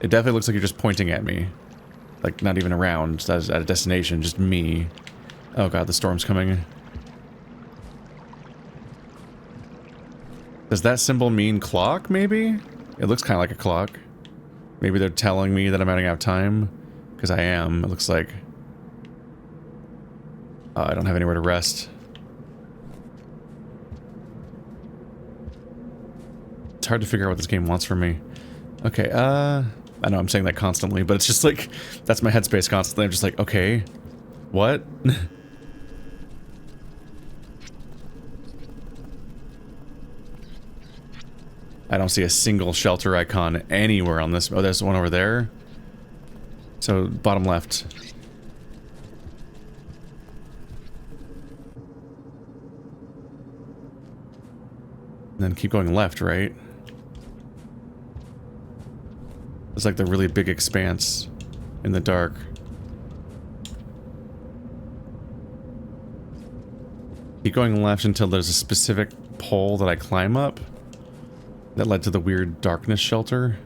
It definitely looks like you're just pointing at me. Like, not even around, at a destination, just me. Oh god, the storm's coming. Does that symbol mean clock, maybe? It looks kind of like a clock. Maybe they're telling me that I'm running out of time. Because I am, it looks like. I don't have anywhere to rest. It's hard to figure out what this game wants from me. Okay, I know I'm saying that constantly, but it's just like, that's my headspace constantly. I'm just like, okay, what? I don't see a single shelter icon anywhere on this. Oh, there's one over there. So, bottom left. And then keep going left, right? It's like the really big expanse in the dark. Keep going left until there's a specific pole that I climb up that led to the weird darkness shelter.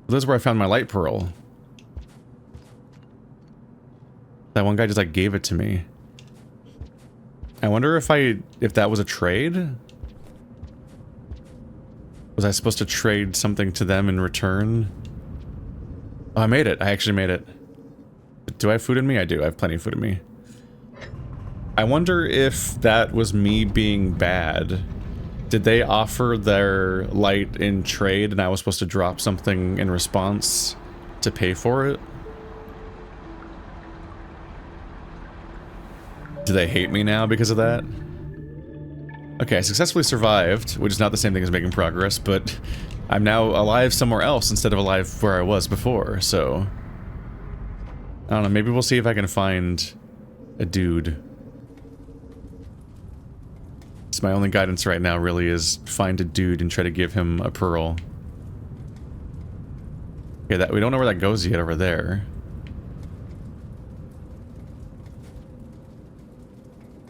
This is where I found my light pearl. That one guy just like gave it to me. I wonder if that was a trade? Was I supposed to trade something to them in return? Oh, I made it. I actually made it. Do I have food in me? I do. I have plenty of food in me. I wonder if that was me being bad. Did they offer their light in trade and I was supposed to drop something in response to pay for it? Do they hate me now because of that? Okay, I successfully survived, which is not the same thing as making progress, but I'm now alive somewhere else instead of alive where I was before, so... I don't know, maybe we'll see if I can find a dude. It's my only guidance right now, really, is find a dude and try to give him a pearl. Okay, we don't know where that goes yet over there.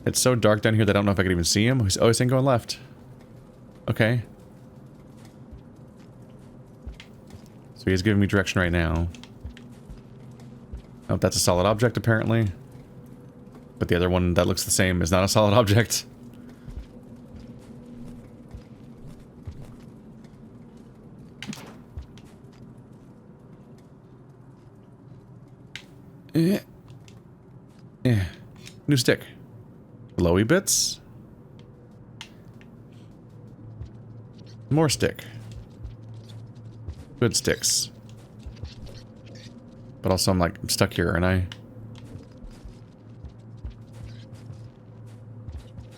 It's so dark down here that I don't know if I can even see him. Oh, he's saying going left. Okay. So he's giving me direction right now. Oh, that's a solid object, apparently. But the other one that looks the same is not a solid object. Yeah. New stick. Glowy bits. More stick. Good sticks. But also I'm stuck here, aren't I?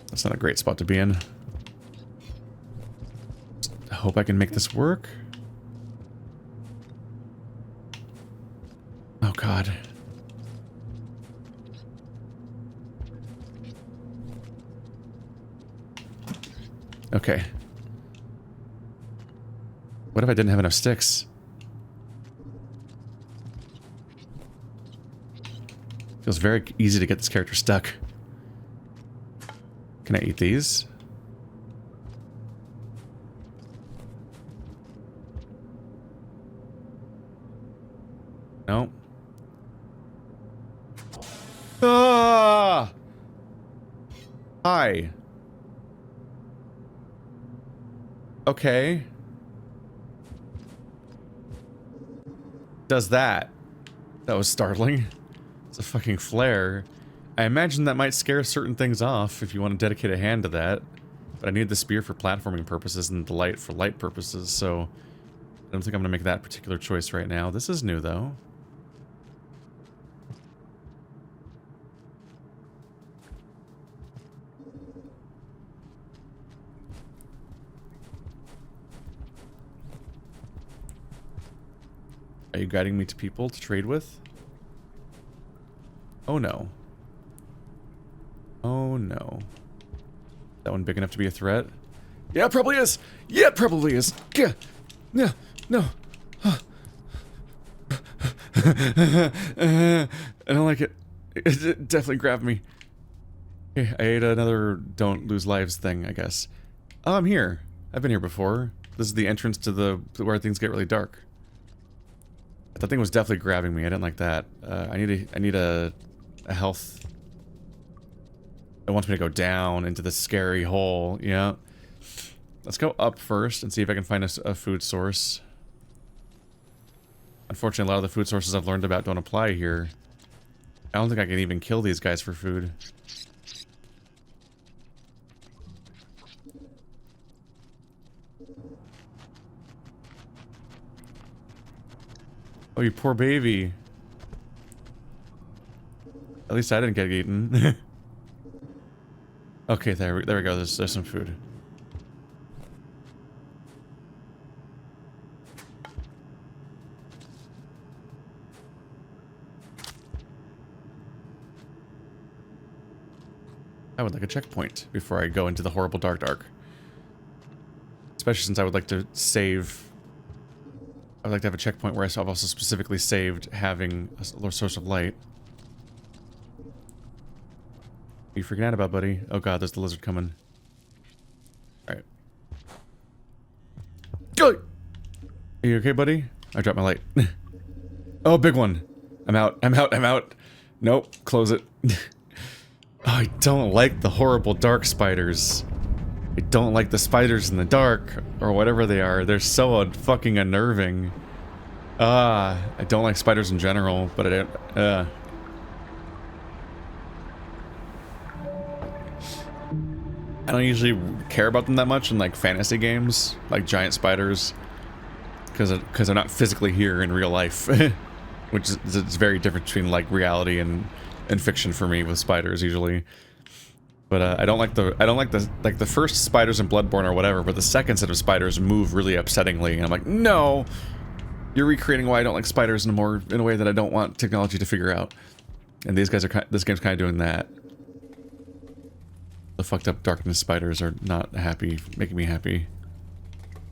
That's not a great spot to be in. I hope I can make this work. Oh god. Okay. What if I didn't have enough sticks? Feels very easy to get this character stuck. Can I eat these? No. Ah! Hi. Okay. Does that. That was startling. It's a fucking flare. I imagine that might scare certain things off if you want to dedicate a hand to that. But I need the spear for platforming purposes and the light for light purposes, so... I don't think I'm going to make that particular choice right now. This is new, though. Are you guiding me to people to trade with? Oh no. Oh no. That one big enough to be a threat? Yeah, it probably is! Yeah, it probably is! Yeah! No! No! I don't like it. It definitely grabbed me. Okay, I ate another don't lose lives thing, I guess. Oh, I'm here. I've been here before. This is the entrance to where things get really dark. That thing was definitely grabbing me. I didn't like that. I need a health. It wants me to go down into the scary hole. Yeah. Let's go up first and see if I can find a food source. Unfortunately, a lot of the food sources I've learned about don't apply here. I don't think I can even kill these guys for food. Oh, you poor baby. At least I didn't get eaten. Okay, there we go. There's some food. I would like a checkpoint before I go into the horrible dark. Especially since I would like to save. I would like to have a checkpoint where I've also specifically saved having a source of light. What are you freaking out about, buddy? Oh god, there's the lizard coming. Alright. Go! Are you okay, buddy? I dropped my light. Oh, big one. I'm out. Nope, close it. Oh, I don't like the horrible dark spiders. I don't like the spiders in the dark, or whatever they are. They're so fucking unnerving. I don't like spiders in general, but I don't usually care about them that much in like fantasy games, like giant spiders, because they're not physically here in real life, which is it's very different between like reality and fiction for me with spiders usually. But I don't like the first spiders in Bloodborne or whatever, but the second set of spiders move really upsettingly, and I'm like, no, you're recreating why I don't like spiders in a way that I don't want technology to figure out. And this game's kind of doing that. The fucked up darkness spiders are not happy, making me happy.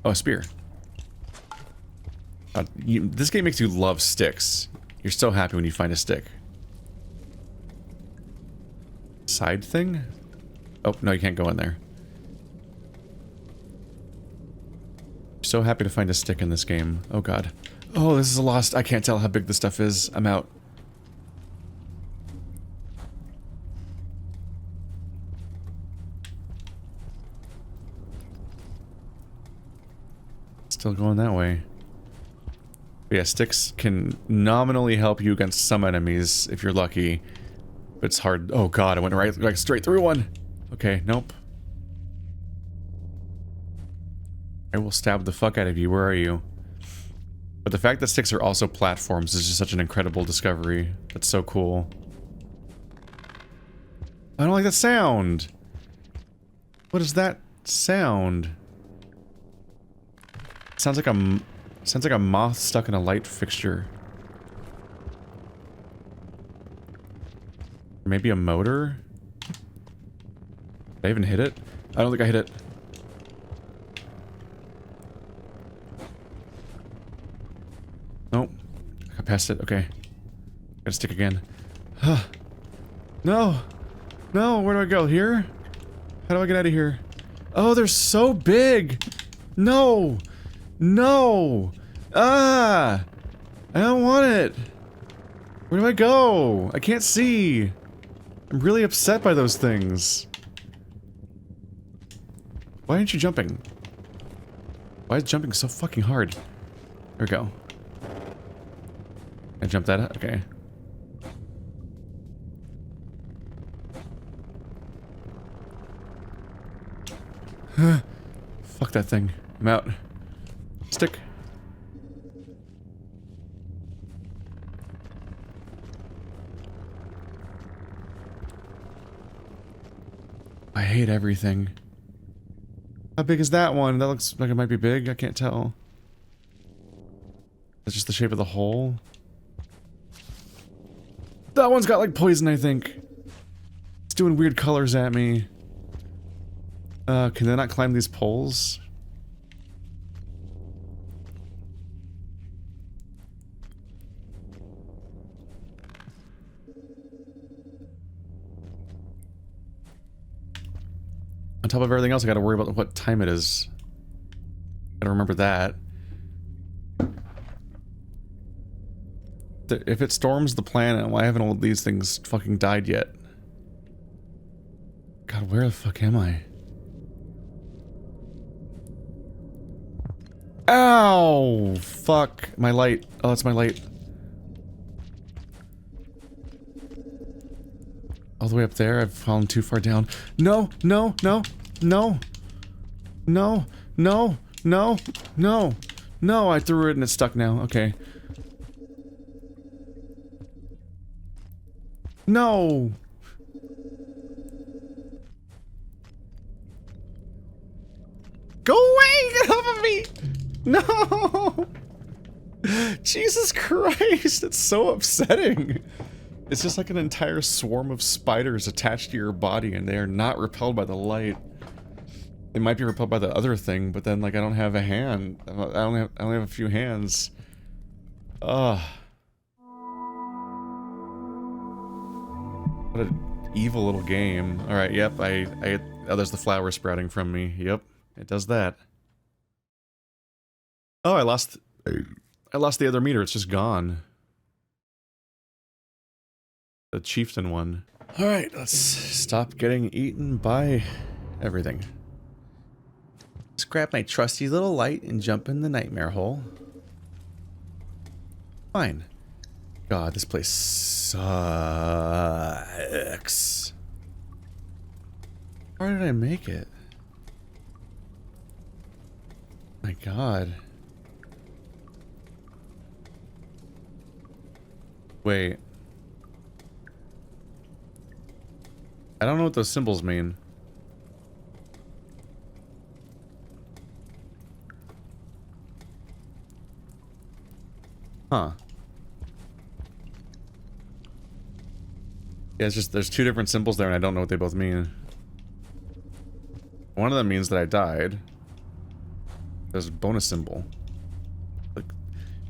Oh, a spear. This game makes you love sticks. You're so happy when you find a stick. Side thing? Oh, no, you can't go in there. So happy to find a stick in this game. Oh god. Oh, this is a lost. I can't tell how big this stuff is. I'm out. Still going that way. But yeah, sticks can nominally help you against some enemies if you're lucky. But it's hard. Oh god, I went right straight through one. Okay, nope. I will stab the fuck out of you. Where are you? But the fact that sticks are also platforms is just such an incredible discovery. That's so cool. I don't like that sound. What is that sound? Sounds like a moth stuck in a light fixture. Maybe a motor? Did I even hit it? I don't think I hit it. Nope. I passed it. Okay. Gotta stick again. No! No! Where do I go? Here? How do I get out of here? Oh, they're so big! No! No! Ah! I don't want it! Where do I go? I can't see! I'm really upset by those things. Why aren't you jumping? Why is jumping so fucking hard? There we go. I jumped that up? Okay. Fuck that thing. I'm out. Stick. I hate everything. How big is that one? That looks like it might be big. I can't tell. It's just the shape of the hole. That one's got like poison, I think. It's doing weird colors at me. Can they not climb these poles? On top of everything else, I gotta worry about what time it is. Gotta remember that. If it storms the planet, why haven't all of these things fucking died yet? God, where the fuck am I? Ow! Fuck. My light. Oh, that's my light. All the way up there? I've fallen too far down. No! No! No! No! No! No! No! No! No! I threw it and it's stuck now. Okay. No! Go away! Get off of me! No! Jesus Christ! It's so upsetting. It's just like an entire swarm of spiders attached to your body and they are not repelled by the light. They might be repelled by the other thing, but then like I don't have a hand. I only have a few hands. Ugh. What an evil little game. Alright, yep, oh, there's the flower sprouting from me. Yep, it does that. Oh, I lost the other meter, it's just gone. The chieftain one. Alright, let's stop getting eaten by everything. Let's grab my trusty little light and jump in the nightmare hole. Fine. God, this place sucks. How did I make it? My God. Wait. I don't know what those symbols mean. Huh. Yeah, it's just, there's two different symbols there and I don't know what they both mean. One of them means that I died. There's a bonus symbol. Like,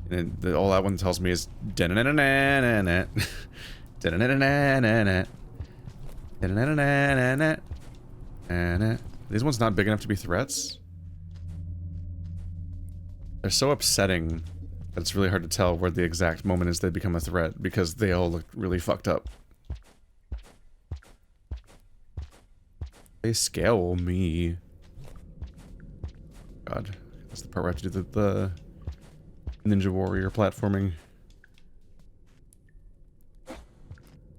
and all that one tells me is da-na-na-na-na-na. Da-na-na-na-na-na. Da-na-na-na-na-na. These ones not big enough to be threats? They're so upsetting that it's really hard to tell where the exact moment is they become a threat because they all look really fucked up. They scale me. God, that's the part where I have to do the Ninja Warrior platforming.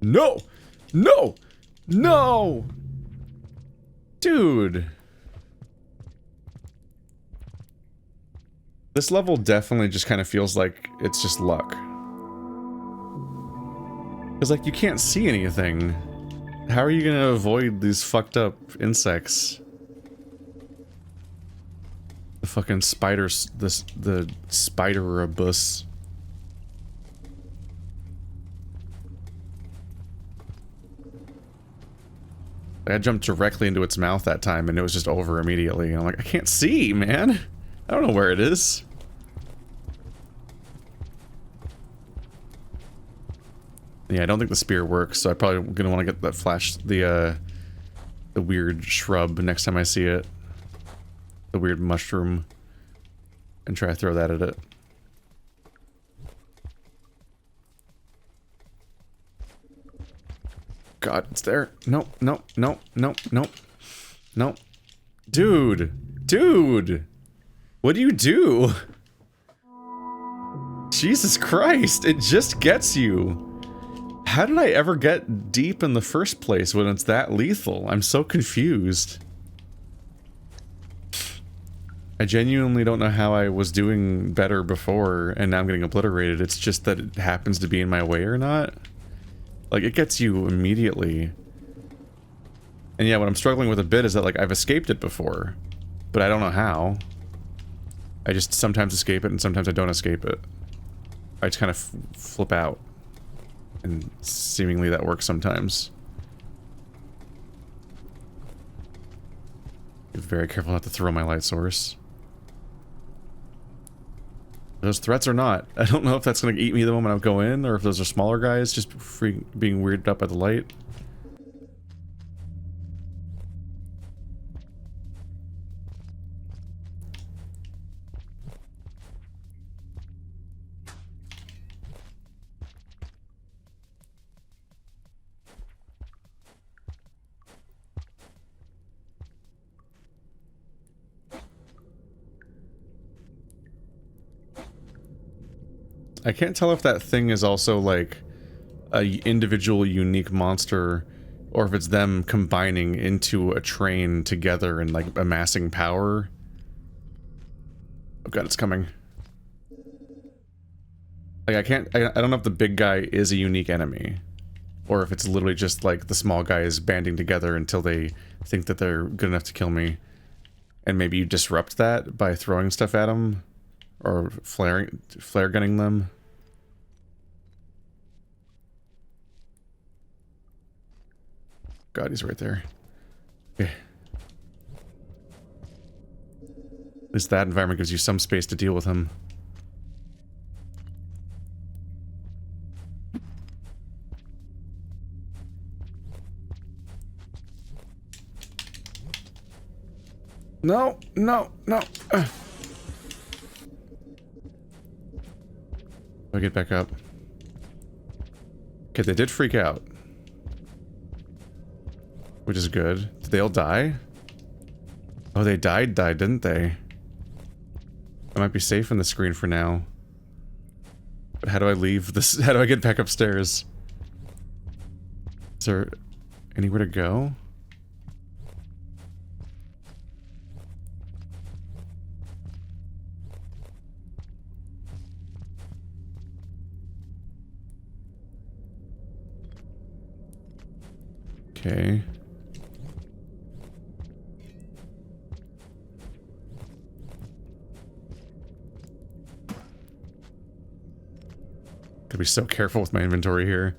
No! No! No! Dude! This level definitely just kind of feels like it's just luck. Because, like, you can't see anything. How are you gonna avoid these fucked up insects? The fucking spiders, the spiderabus. I jumped directly into its mouth that time and it was just over immediately. I'm like, I can't see, man. I don't know where it is. Yeah, I don't think the spear works, so I probably gonna want to get that flash, the weird shrub next time I see it. The weird mushroom. And try to throw that at it. God, it's there. No, no, no, no, no. No. Dude! Dude! What do you do? Jesus Christ, it just gets you. How did I ever get deep in the first place when it's that lethal? I'm so confused. I genuinely don't know how I was doing better before and now I'm getting obliterated. It's just that it happens to be in my way or not. Like, it gets you immediately. And yeah, what I'm struggling with a bit is that, like, I've escaped it before. But I don't know how. I just sometimes escape it and sometimes I don't escape it. I just kind of flip out. And seemingly that works sometimes. Be very careful not to throw my light source. Those threats or not. I don't know if that's going to eat me the moment I go in, or if those are smaller guys just being weirded up by the light. I can't tell if that thing is also like a individual unique monster or if it's them combining into a train together and like amassing power. Oh god, it's coming. Like I don't know if the big guy is a unique enemy or if it's literally just like the small guys banding together until they think that they're good enough to kill me. And maybe you disrupt that by throwing stuff at them. Or flare gunning them. God, he's right there. Okay. At least that environment gives you some space to deal with him. No, no, no. I'll get back up. Okay, they did freak out. Which is good. Did they all die? Oh, they died, didn't they? I might be safe in the screen for now. But how do I leave this? How do I get back upstairs? Is there anywhere to go? Okay. Gotta be so careful with my inventory here.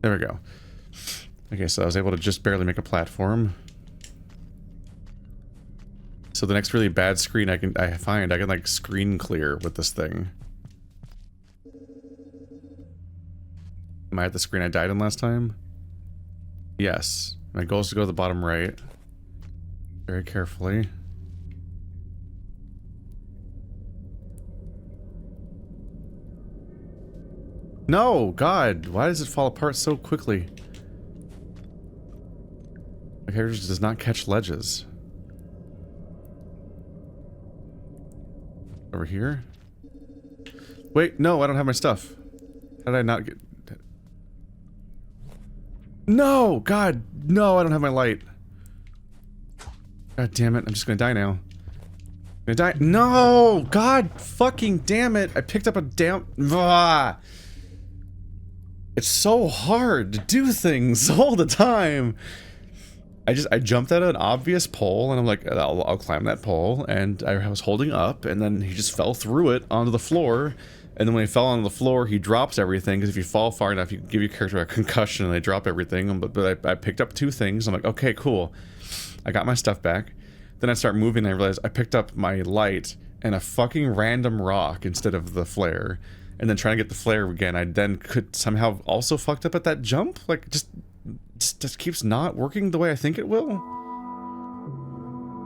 There we go. Okay, so I was able to just barely make a platform. So the next really bad screen I can like screen clear with this thing. Am I at the screen I died in last time? Yes. My goal is to go to the bottom right. Very carefully. No! God! Why does it fall apart so quickly? My character just does not catch ledges. Over here? Wait, no, I don't have my stuff. How did I not get... No! God! No, I don't have my light. God damn it, I'm just gonna die now. I'm gonna die. No! God fucking damn it! I picked up a damn... Ah! It's so hard to do things all the time! I jumped at an obvious pole, and I'm like, I'll climb that pole, and I was holding up, and then he just fell through it onto the floor. And then when he fell onto the floor, he drops everything, because if you fall far enough, you give your character a concussion and they drop everything. But I picked up two things. I'm like, okay, cool. I got my stuff back. Then I start moving and I realize I picked up my light and a fucking random rock instead of the flare. And then trying to get the flare again, I then could somehow also fucked up at that jump. Like, just keeps not working the way I think it will.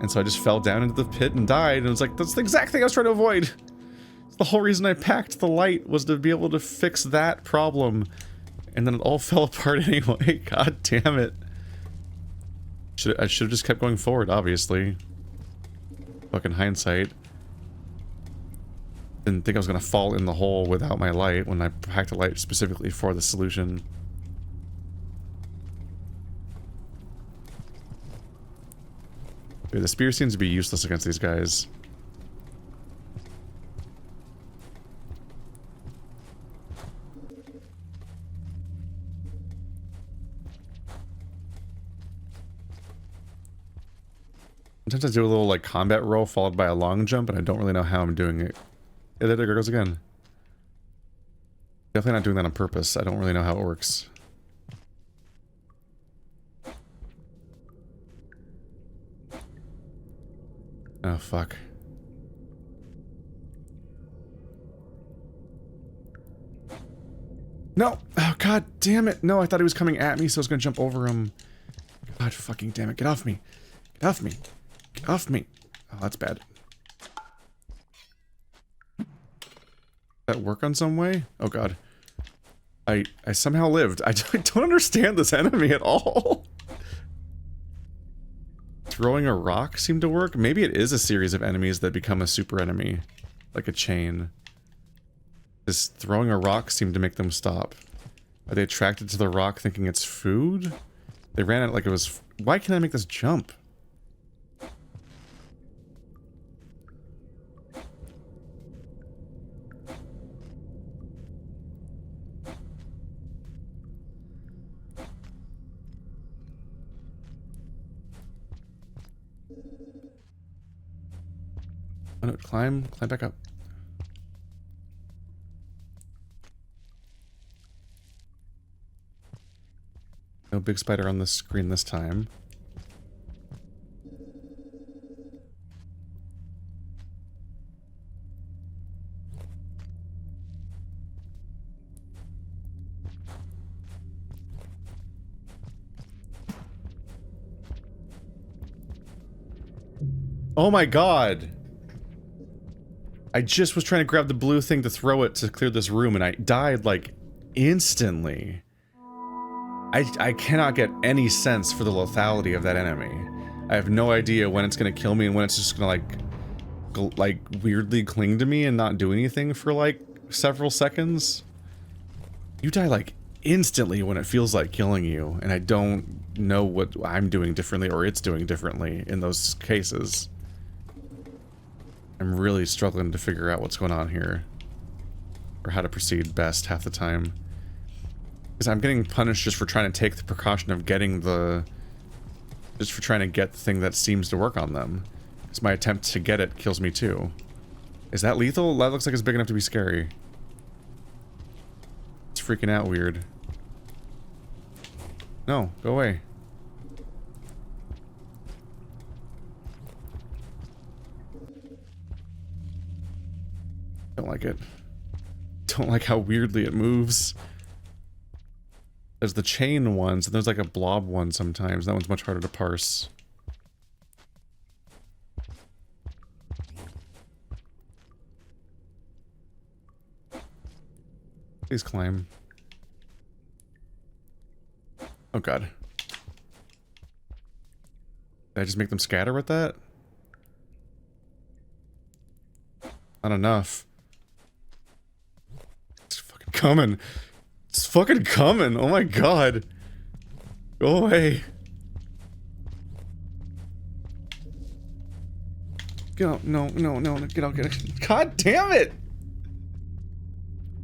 And so I just fell down into the pit and died. And it was like, that's the exact thing I was trying to avoid. The whole reason I packed the light was to be able to fix that problem. And then it all fell apart anyway. God damn it. I should have just kept going forward, obviously. Fucking hindsight. Didn't think I was gonna fall in the hole without my light when I packed a light specifically for the solution. Dude, the spear seems to be useless against these guys. Sometimes I do a little like combat roll followed by a long jump and I don't really know how I'm doing it. Yeah, there it goes again. Definitely not doing that on purpose. I don't really know how it works. Oh, fuck. No! Oh, god damn it! No, I thought he was coming at me, so I was gonna jump over him. God fucking damn it. Get off me. Get off me. Get off me. Oh, that's bad. Did that work on some way? Oh, god. I somehow lived. I don't understand this enemy at all. Throwing a rock seemed to work. Maybe it is a series of enemies that become a super enemy. Like a chain. Does throwing a rock seem to make them stop? Are they attracted to the rock thinking it's food? They ran it like it was... Why can't I make this jump? Oh, no, climb back up. No big spider on the screen this time. Oh my god! I just was trying to grab the blue thing to throw it to clear this room and I died like instantly. I cannot get any sense for the lethality of that enemy. I have no idea when it's gonna kill me and when it's just gonna like weirdly cling to me and not do anything for like several seconds. You die like instantly when it feels like killing you, and I don't know what I'm doing differently or it's doing differently in those cases. I'm really struggling to figure out what's going on here. Or how to proceed best half the time. Because I'm getting punished just for trying to take the precaution of getting the... Just for trying to get the thing that seems to work on them. Because my attempt to get it kills me too. Is that lethal? That looks like it's big enough to be scary. It's freaking out weird. No, go away. Don't like it. Don't like how weirdly it moves. There's the chain ones, and there's like a blob one sometimes. That one's much harder to parse. Please climb. Oh god. Did I just make them scatter with that? Not enough. It's fucking coming. It's fucking coming. Oh my god. Go away. Get out. No, no, no. Get out. Get out. God damn it.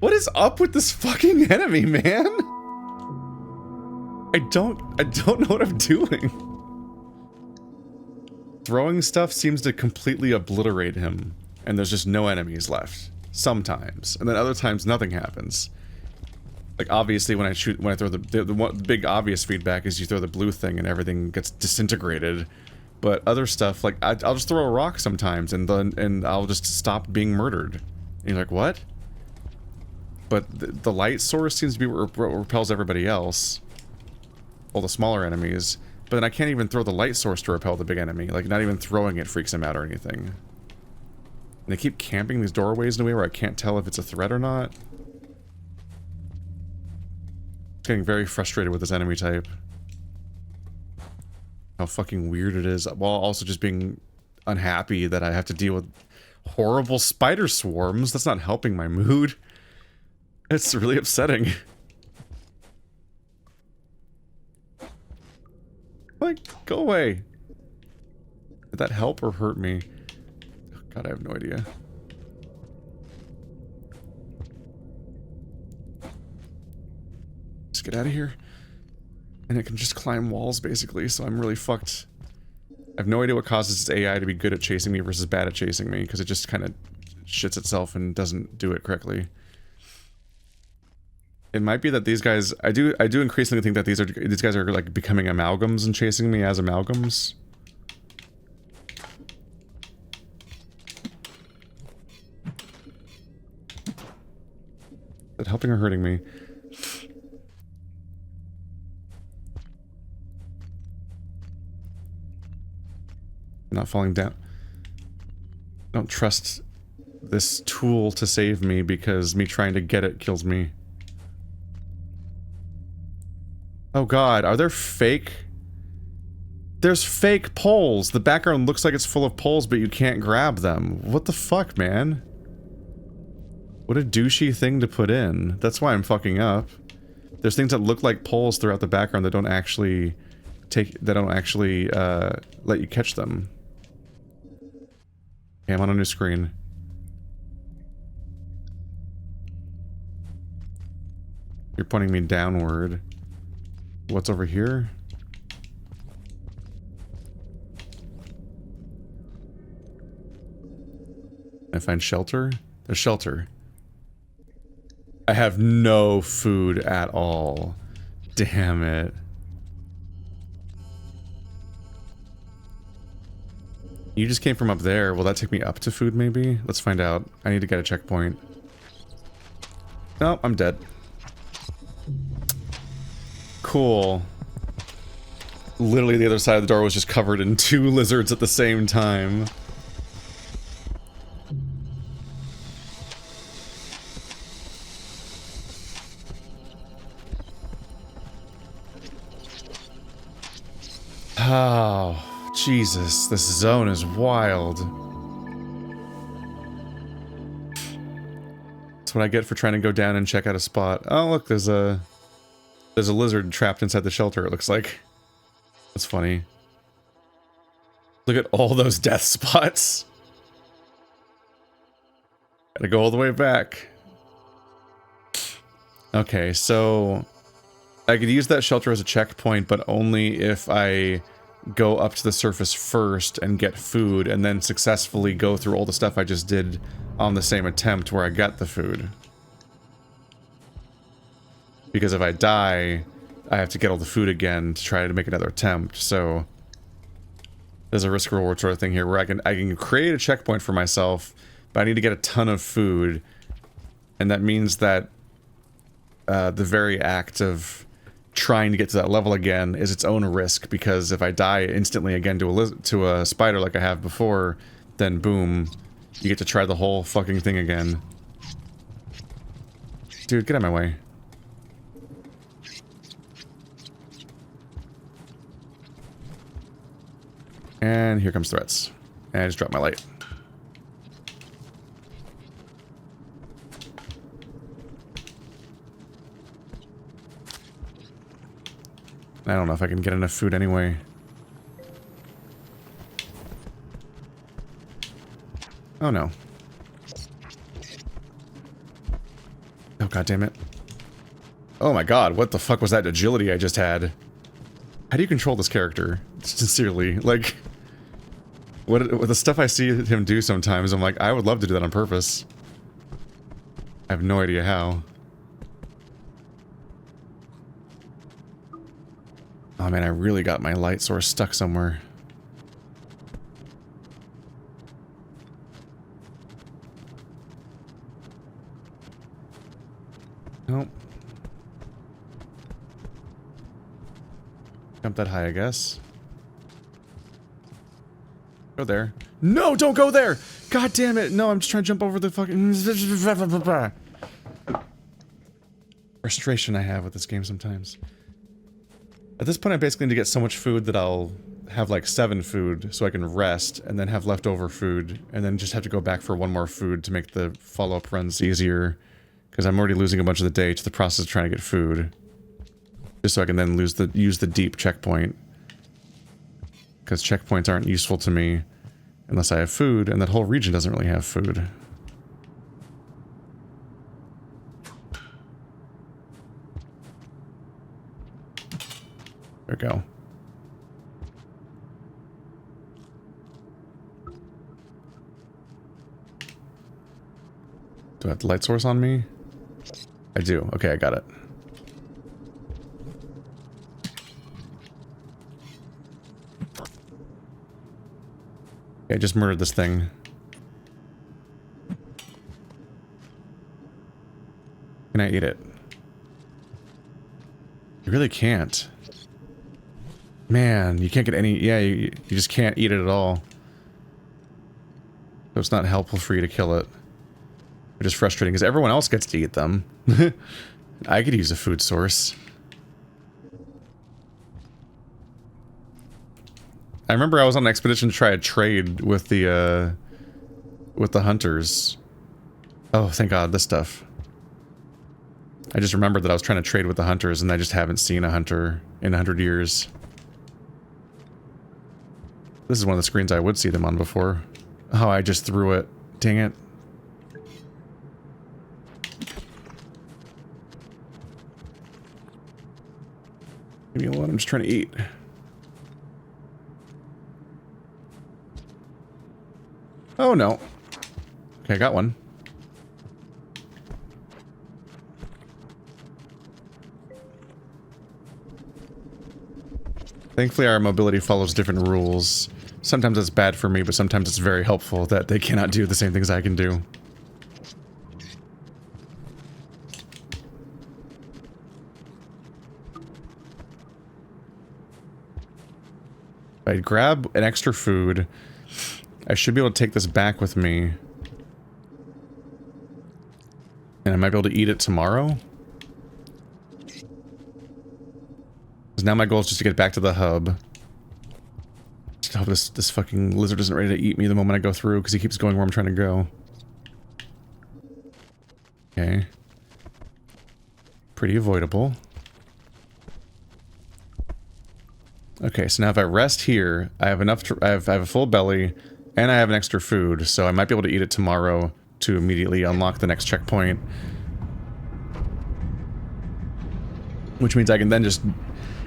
What is up with this fucking enemy, man? I don't know what I'm doing. Throwing stuff seems to completely obliterate him, and there's just no enemies left. Sometimes. And then other times nothing happens. Like, obviously, when I throw the one big obvious feedback is you throw the blue thing and everything gets disintegrated. But other stuff, like, I'll just throw a rock sometimes and I'll just stop being murdered. And you're like, what? But the light source seems to be what repels everybody else. All the smaller enemies. But then I can't even throw the light source to repel the big enemy. Like, not even throwing it freaks him out or anything. And they keep camping these doorways in a way where I can't tell if it's a threat or not. Getting very frustrated with this enemy type. How fucking weird it is, while also just being unhappy that I have to deal with horrible spider swarms. That's not helping my mood. It's really upsetting. Like, go away. Did that help or hurt me? Oh, God, I have no idea. Get out of here. And it can just climb walls, basically, so I'm really fucked. I have no idea what causes its AI to be good at chasing me versus bad at chasing me, because it just kind of shits itself and doesn't do it correctly. It might be that these guys... I do increasingly think that these guys are, like, becoming amalgams and chasing me as amalgams. helping or hurting me? Not falling down. I don't trust this tool to save me because me trying to get it kills me. Oh god, are there fake... There's fake poles! The background looks like it's full of poles, but you can't grab them. What the fuck, man? What a douchey thing to put in. That's why I'm fucking up. There's things that look like poles throughout the background that don't actually let you catch them. Okay, I'm on a new screen. You're pointing me downward. What's over here? Can I find shelter? There's shelter. I have no food at all. Damn it. You just came from up there. Will that take me up to food, maybe? Let's find out. I need to get a checkpoint. Nope, I'm dead. Cool. Literally the other side of the door was just covered in 2 lizards at the same time. Oh, Jesus, this zone is wild. That's what I get for trying to go down and check out a spot. Oh, look, there's a lizard trapped inside the shelter, it looks like. That's funny. Look at all those death spots. Gotta go all the way back. Okay, so I could use that shelter as a checkpoint, but only if I go up to the surface first and get food, and then successfully go through all the stuff I just did on the same attempt where I got the food. Because if I die, I have to get all the food again to try to make another attempt, so there's a risk-reward sort of thing here where I can create a checkpoint for myself, but I need to get a ton of food, and that means that the very act of trying to get to that level again is its own risk, because if I die instantly again to a spider like I have before, then boom, you get to try the whole fucking thing again. Dude, get out of my way. And here comes threats. And I just dropped my light. I don't know if I can get enough food anyway. Oh no. Oh god damn it. Oh my god, what the fuck was that agility I just had? How do you control this character? Sincerely, like... What the stuff I see him do sometimes, I'm like, I would love to do that on purpose. I have no idea how. Oh man, I really got my light source stuck somewhere. Nope. Jump that high, I guess. Go there. No, don't go there! God damn it! No, I'm just trying to jump over the fucking... Frustration I have with this game sometimes. At this point, I basically need to get so much food that I'll have like 7 food so I can rest, and then have leftover food, and then just have to go back for 1 more food to make the follow-up runs easier. Because I'm already losing a bunch of the day to the process of trying to get food. Just so I can then use the deep checkpoint. Because checkpoints aren't useful to me unless I have food, and that whole region doesn't really have food. There we go. Do I have the light source on me? I do. Okay, I got it. Okay, I just murdered this thing. Can I eat it? You really can't. Man, you can't get any... Yeah, you just can't eat it at all. So it's not helpful for you to kill it. Which is frustrating, because everyone else gets to eat them. I could use a food source. I remember I was on an expedition to try a trade with the hunters. Oh, thank God, this stuff. I just remembered that I was trying to trade with the hunters, and I just haven't seen a hunter in 100 years. This is one of the screens I would see them on before. Oh, I just threw it. Dang it. Leave me alone, I'm just trying to eat. Oh no. Okay, I got one. Thankfully our mobility follows different rules. Sometimes it's bad for me, but sometimes it's very helpful that they cannot do the same things I can do. If I grab an extra food, I should be able to take this back with me. And I might be able to eat it tomorrow. Because now my goal is just to get back to the hub. Just hope this fucking lizard isn't ready to eat me the moment I go through, because he keeps going where I'm trying to go. Okay. Pretty avoidable. Okay, so now if I rest here, I have enough to, I have a full belly, and I have an extra food, so I might be able to eat it tomorrow to immediately unlock the next checkpoint. Which means I can then just...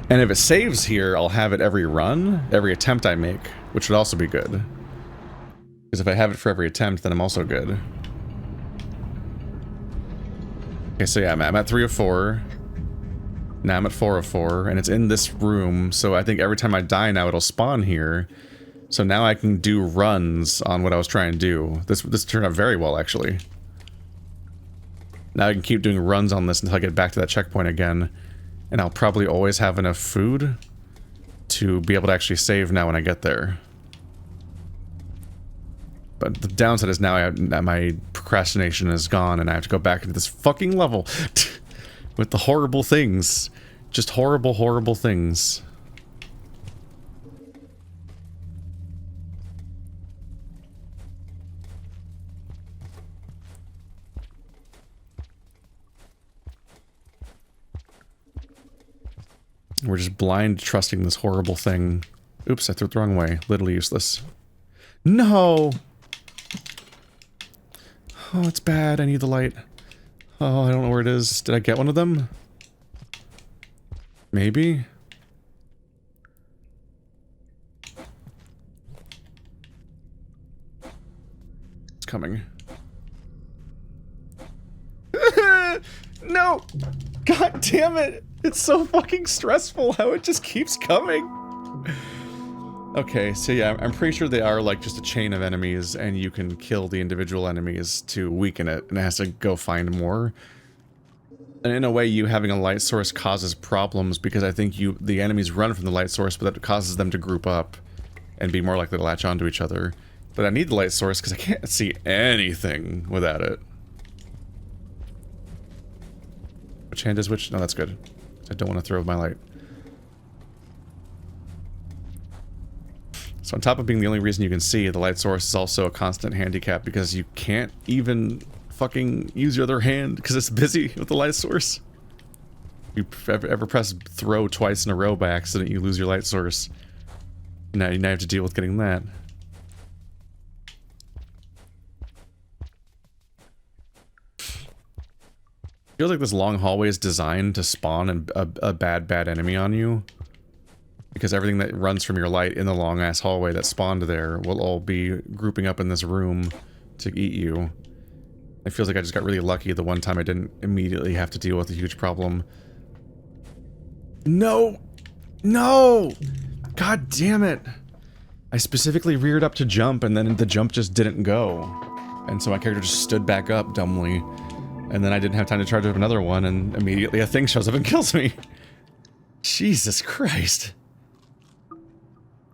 And if it saves here, I'll have it every run, every attempt I make, which would also be good. Because if I have it for every attempt, then I'm also good. Okay, so yeah, I'm at 3 of 4. Now I'm at 4 of 4, and it's in this room, so I think every time I die now it'll spawn here. So now I can do runs on what I was trying to do. This turned out very well, actually. Now I can keep doing runs on this until I get back to that checkpoint again. And I'll probably always have enough food to be able to actually save now when I get there. But the downside is now my procrastination is gone and I have to go back into this fucking level with the horrible things. Just horrible, horrible things. We're just blind trusting this horrible thing. Oops, I threw it the wrong way. Literally useless. No! Oh, it's bad. I need the light. Oh, I don't know where it is. Did I get one of them? Maybe? It's coming. No! God damn it! It's so fucking stressful how it just keeps coming. Okay, so yeah, I'm pretty sure they are like just a chain of enemies and you can kill the individual enemies to weaken it and it has to go find more. And in a way, you having a light source causes problems because I think the enemies run from the light source, but that causes them to group up and be more likely to latch onto each other. But I need the light source because I can't see anything without it. Which hand is which? No, that's good. I don't want to throw my light. So on top of being the only reason you can see, the light source is also a constant handicap because you can't even fucking use your other hand because it's busy with the light source. You ever press throw twice in a row by accident, you lose your light source. Now you have to deal with getting that. Feels like this long hallway is designed to spawn a bad enemy on you. Because everything that runs from your light in the long-ass hallway that spawned there will all be grouping up in this room to eat you. It feels like I just got really lucky the one time I didn't immediately have to deal with a huge problem. No! No! God damn it! I specifically reared up to jump and then the jump just didn't go. And so my character just stood back up dumbly. And then I didn't have time to charge up another one, and immediately a thing shows up and kills me. Jesus Christ.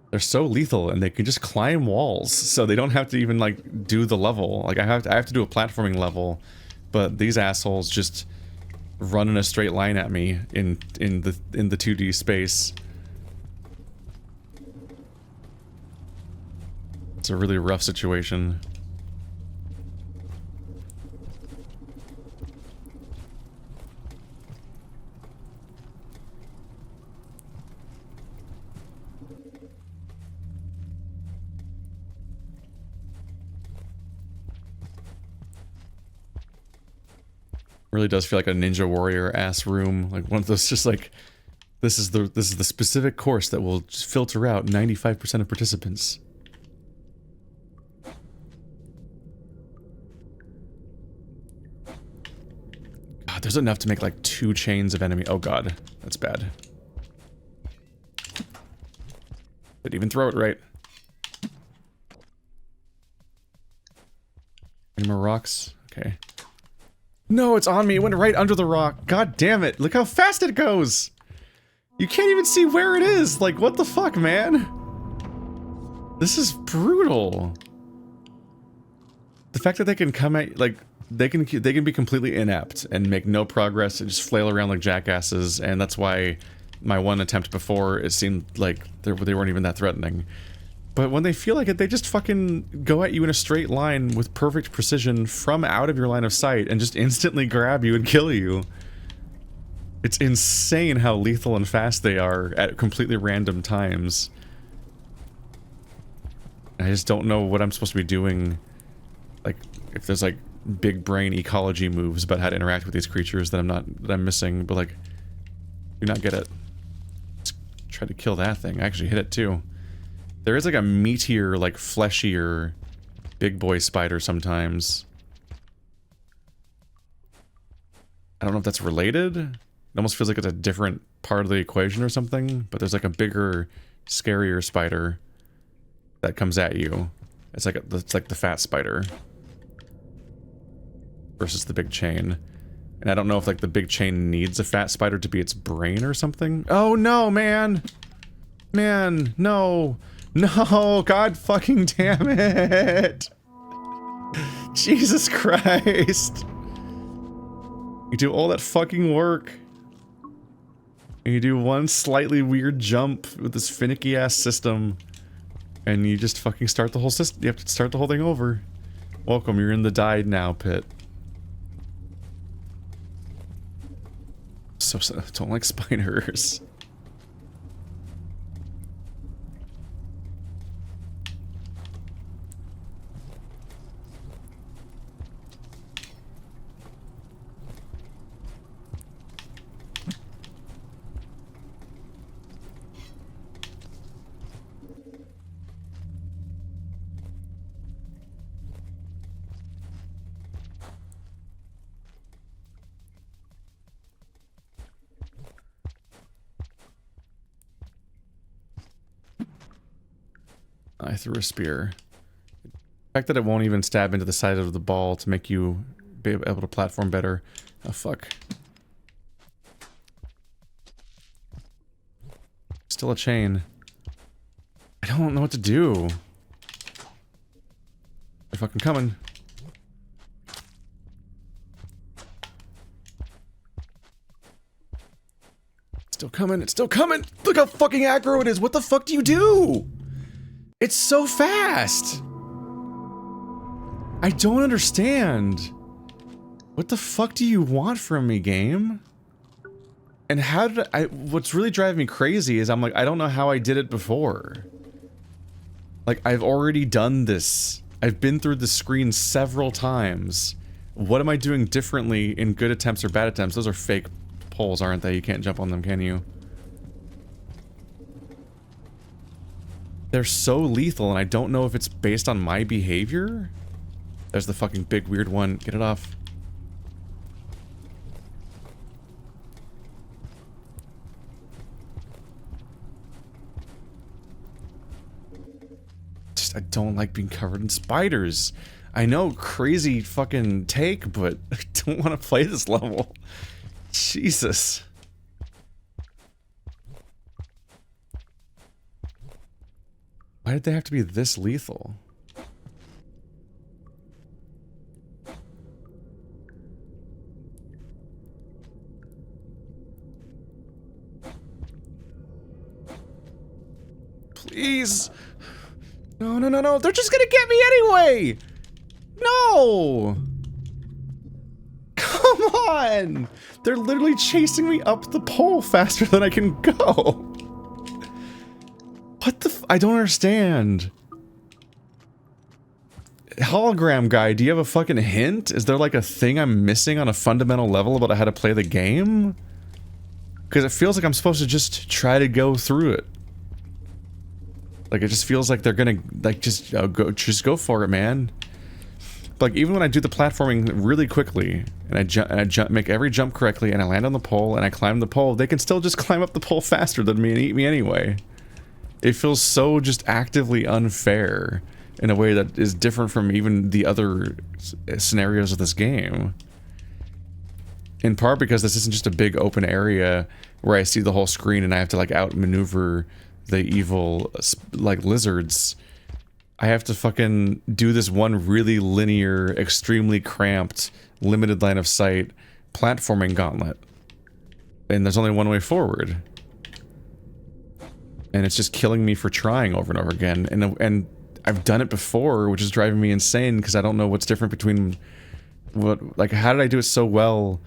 They're so lethal, and they can just climb walls, so they don't have to even, like, do the level. Like, I have to do a platforming level, but these assholes just run in a straight line at me in the 2D space. It's a really rough situation. Really does feel like a Ninja Warrior ass room, like one of those just like, this is the specific course that will just filter out 95% of participants. God, there's enough to make like 2 chains of enemy. Oh god, that's bad. Didn't even throw it right. Any more rocks? Okay. No, it's on me. It went right under the rock. God damn it. Look how fast it goes. You can't even see where it is. Like, what the fuck, man? This is brutal. The fact that they can come at, like, they can be completely inept and make no progress and just flail around like jackasses, and that's why my one attempt before, it seemed like they weren't even that threatening. But when they feel like it, they just fucking go at you in a straight line with perfect precision from out of your line of sight and just instantly grab you and kill you. It's insane how lethal and fast they are at completely random times. I just don't know what I'm supposed to be doing. Like, if there's like big brain ecology moves about how to interact with these creatures that I'm missing, but like, do not get it. Let's try to kill that thing. I actually hit it too. There is like a meatier, like fleshier big boy spider sometimes. I don't know if that's related. It almost feels like it's a different part of the equation or something, but there's like a bigger, scarier spider that comes at you. It's like the fat spider versus the big chain. And I don't know if like the big chain needs a fat spider to be its brain or something. Oh no, man! Man, no! No, god fucking damn it! Jesus Christ! You do all that fucking work, and you do one slightly weird jump with this finicky ass system, and you just fucking start the whole system. You have to start the whole thing over. Welcome, you're in the died now pit. So don't like spiders. I threw a spear. The fact that it won't even stab into the side of the ball to make you be able to platform better. Oh, fuck. Still a chain. I don't know what to do. They're fucking coming. Still coming, it's still coming! Look how fucking aggro it is! What the fuck do you do? It's so fast! I don't understand. What the fuck do you want from me, game? And how did what's really driving me crazy is I'm like, I don't know how I did it before. Like, I've already done this. I've been through the screen several times. What am I doing differently in good attempts or bad attempts? Those are fake poles, aren't they? You can't jump on them, can you? They're so lethal, and I don't know if it's based on my behavior. There's the fucking big weird one. Get it off. Just, I don't like being covered in spiders. I know, crazy fucking take, but I don't want to play this level. Jesus. Why did they have to be this lethal? Please. No, no, no, no. They're just gonna get me anyway. No. Come on. They're literally chasing me up the pole faster than I can go. What the f— I don't understand. Hologram guy, do you have a fucking hint? Is there like a thing I'm missing on a fundamental level about how to play the game? Because it feels like I'm supposed to just try to go through it. Like, it just feels like they're gonna, like, just go for it, man. Like, even when I do the platforming really quickly, and I make every jump correctly, and I land on the pole, and I climb the pole, they can still just climb up the pole faster than me and eat me anyway. It feels so just actively unfair in a way that is different from even the other scenarios of this game. In part because this isn't just a big open area where I see the whole screen and I have to, like, outmaneuver the evil, like, lizards. I have to fucking do this one really linear, extremely cramped, limited line of sight platforming gauntlet. And there's only one way forward. And it's just killing me for trying over and over again. And I've done it before, which is driving me insane because I don't know what's different between what, like, how did I do it so well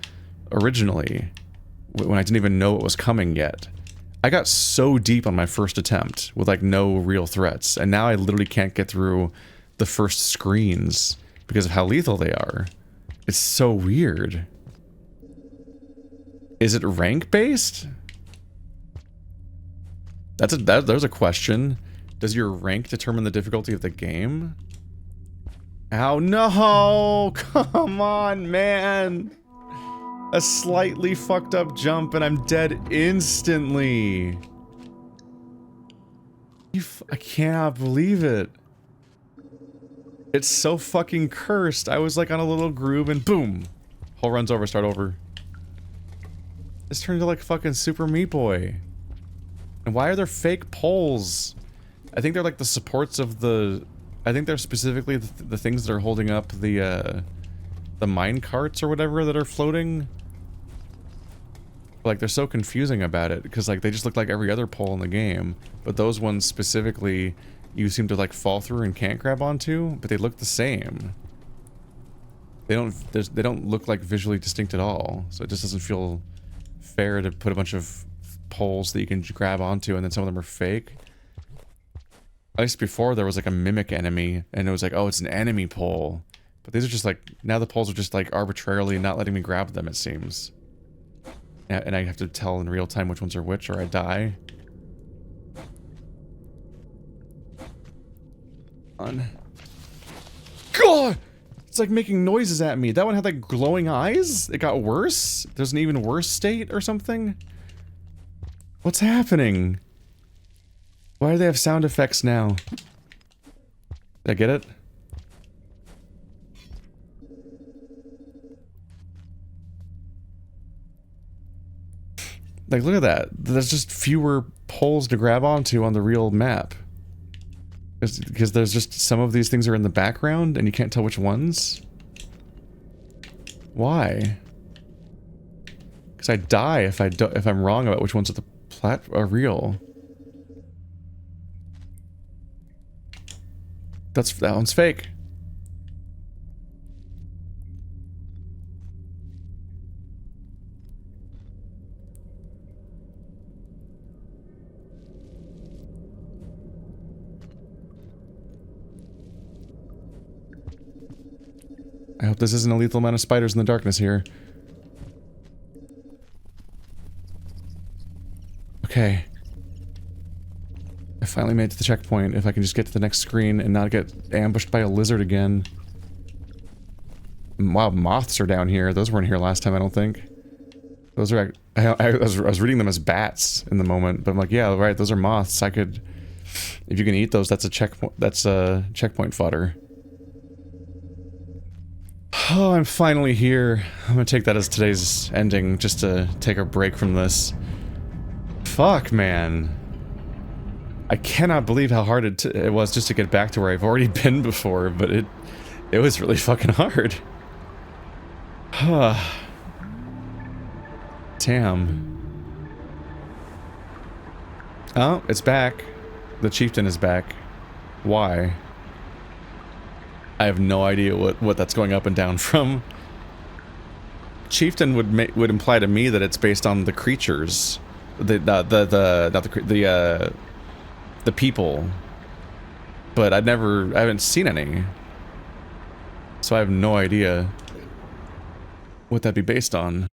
originally when I didn't even know it was coming yet? I got so deep on my first attempt with, like, no real threats, and now I literally can't get through the first screens because of how lethal they are. It's so weird. Is it rank based? There's a question. Does your rank determine the difficulty of the game? Ow, no! Come on, man! A slightly fucked up jump and I'm dead instantly. I cannot believe it. It's so fucking cursed. I was like on a little groove and boom. Hole runs over, start over. This turned into like fucking Super Meat Boy. And why are there fake poles? I think they're like the supports of the... I think they're specifically the things that are holding up the mine carts or whatever that are floating. Like, they're so confusing about it, because, like, they just look like every other pole in the game. But those ones specifically, you seem to, like, fall through and can't grab onto, but they look the same. They don't look, like, visually distinct at all, so it just doesn't feel fair to put a bunch of poles that you can grab onto, and then some of them are fake. At least before, there was, like, a mimic enemy, and it was like, oh, it's an enemy pole. But these are just, like, now the poles are just, like, arbitrarily not letting me grab them, it seems. And I have to tell in real time which ones are which, or I die. God! It's like making noises at me. That one had like glowing eyes? It got worse? There's an even worse state or something? What's happening? Why do they have sound effects now? Did I get it? Like, look at that. There's just fewer poles to grab onto on the real map. Because there's just some of these things are in the background and you can't tell which ones. Why? Because I die if I'm wrong about which ones are real. That one's fake. I hope this isn't a lethal amount of spiders in the darkness here. Okay. I finally made it to the checkpoint. If I can just get to the next screen and not get ambushed by a lizard again. Wow, moths are down here. Those weren't here last time, I don't think. Those are... I was reading them as bats in the moment, but I'm like, yeah, right, those are moths. I could... If you can eat those, that's a checkpoint fodder. Oh, I'm finally here. I'm gonna take that as today's ending, just to take a break from this. Fuck, man. I cannot believe how hard it was just to get back to where I've already been before, but it was really fucking hard. Damn. Oh, it's back. The chieftain is back. Why? I have no idea what that's going up and down from. Chieftain would imply to me that it's based on the creatures, the people, but I haven't seen any, so I have no idea what that'd be based on.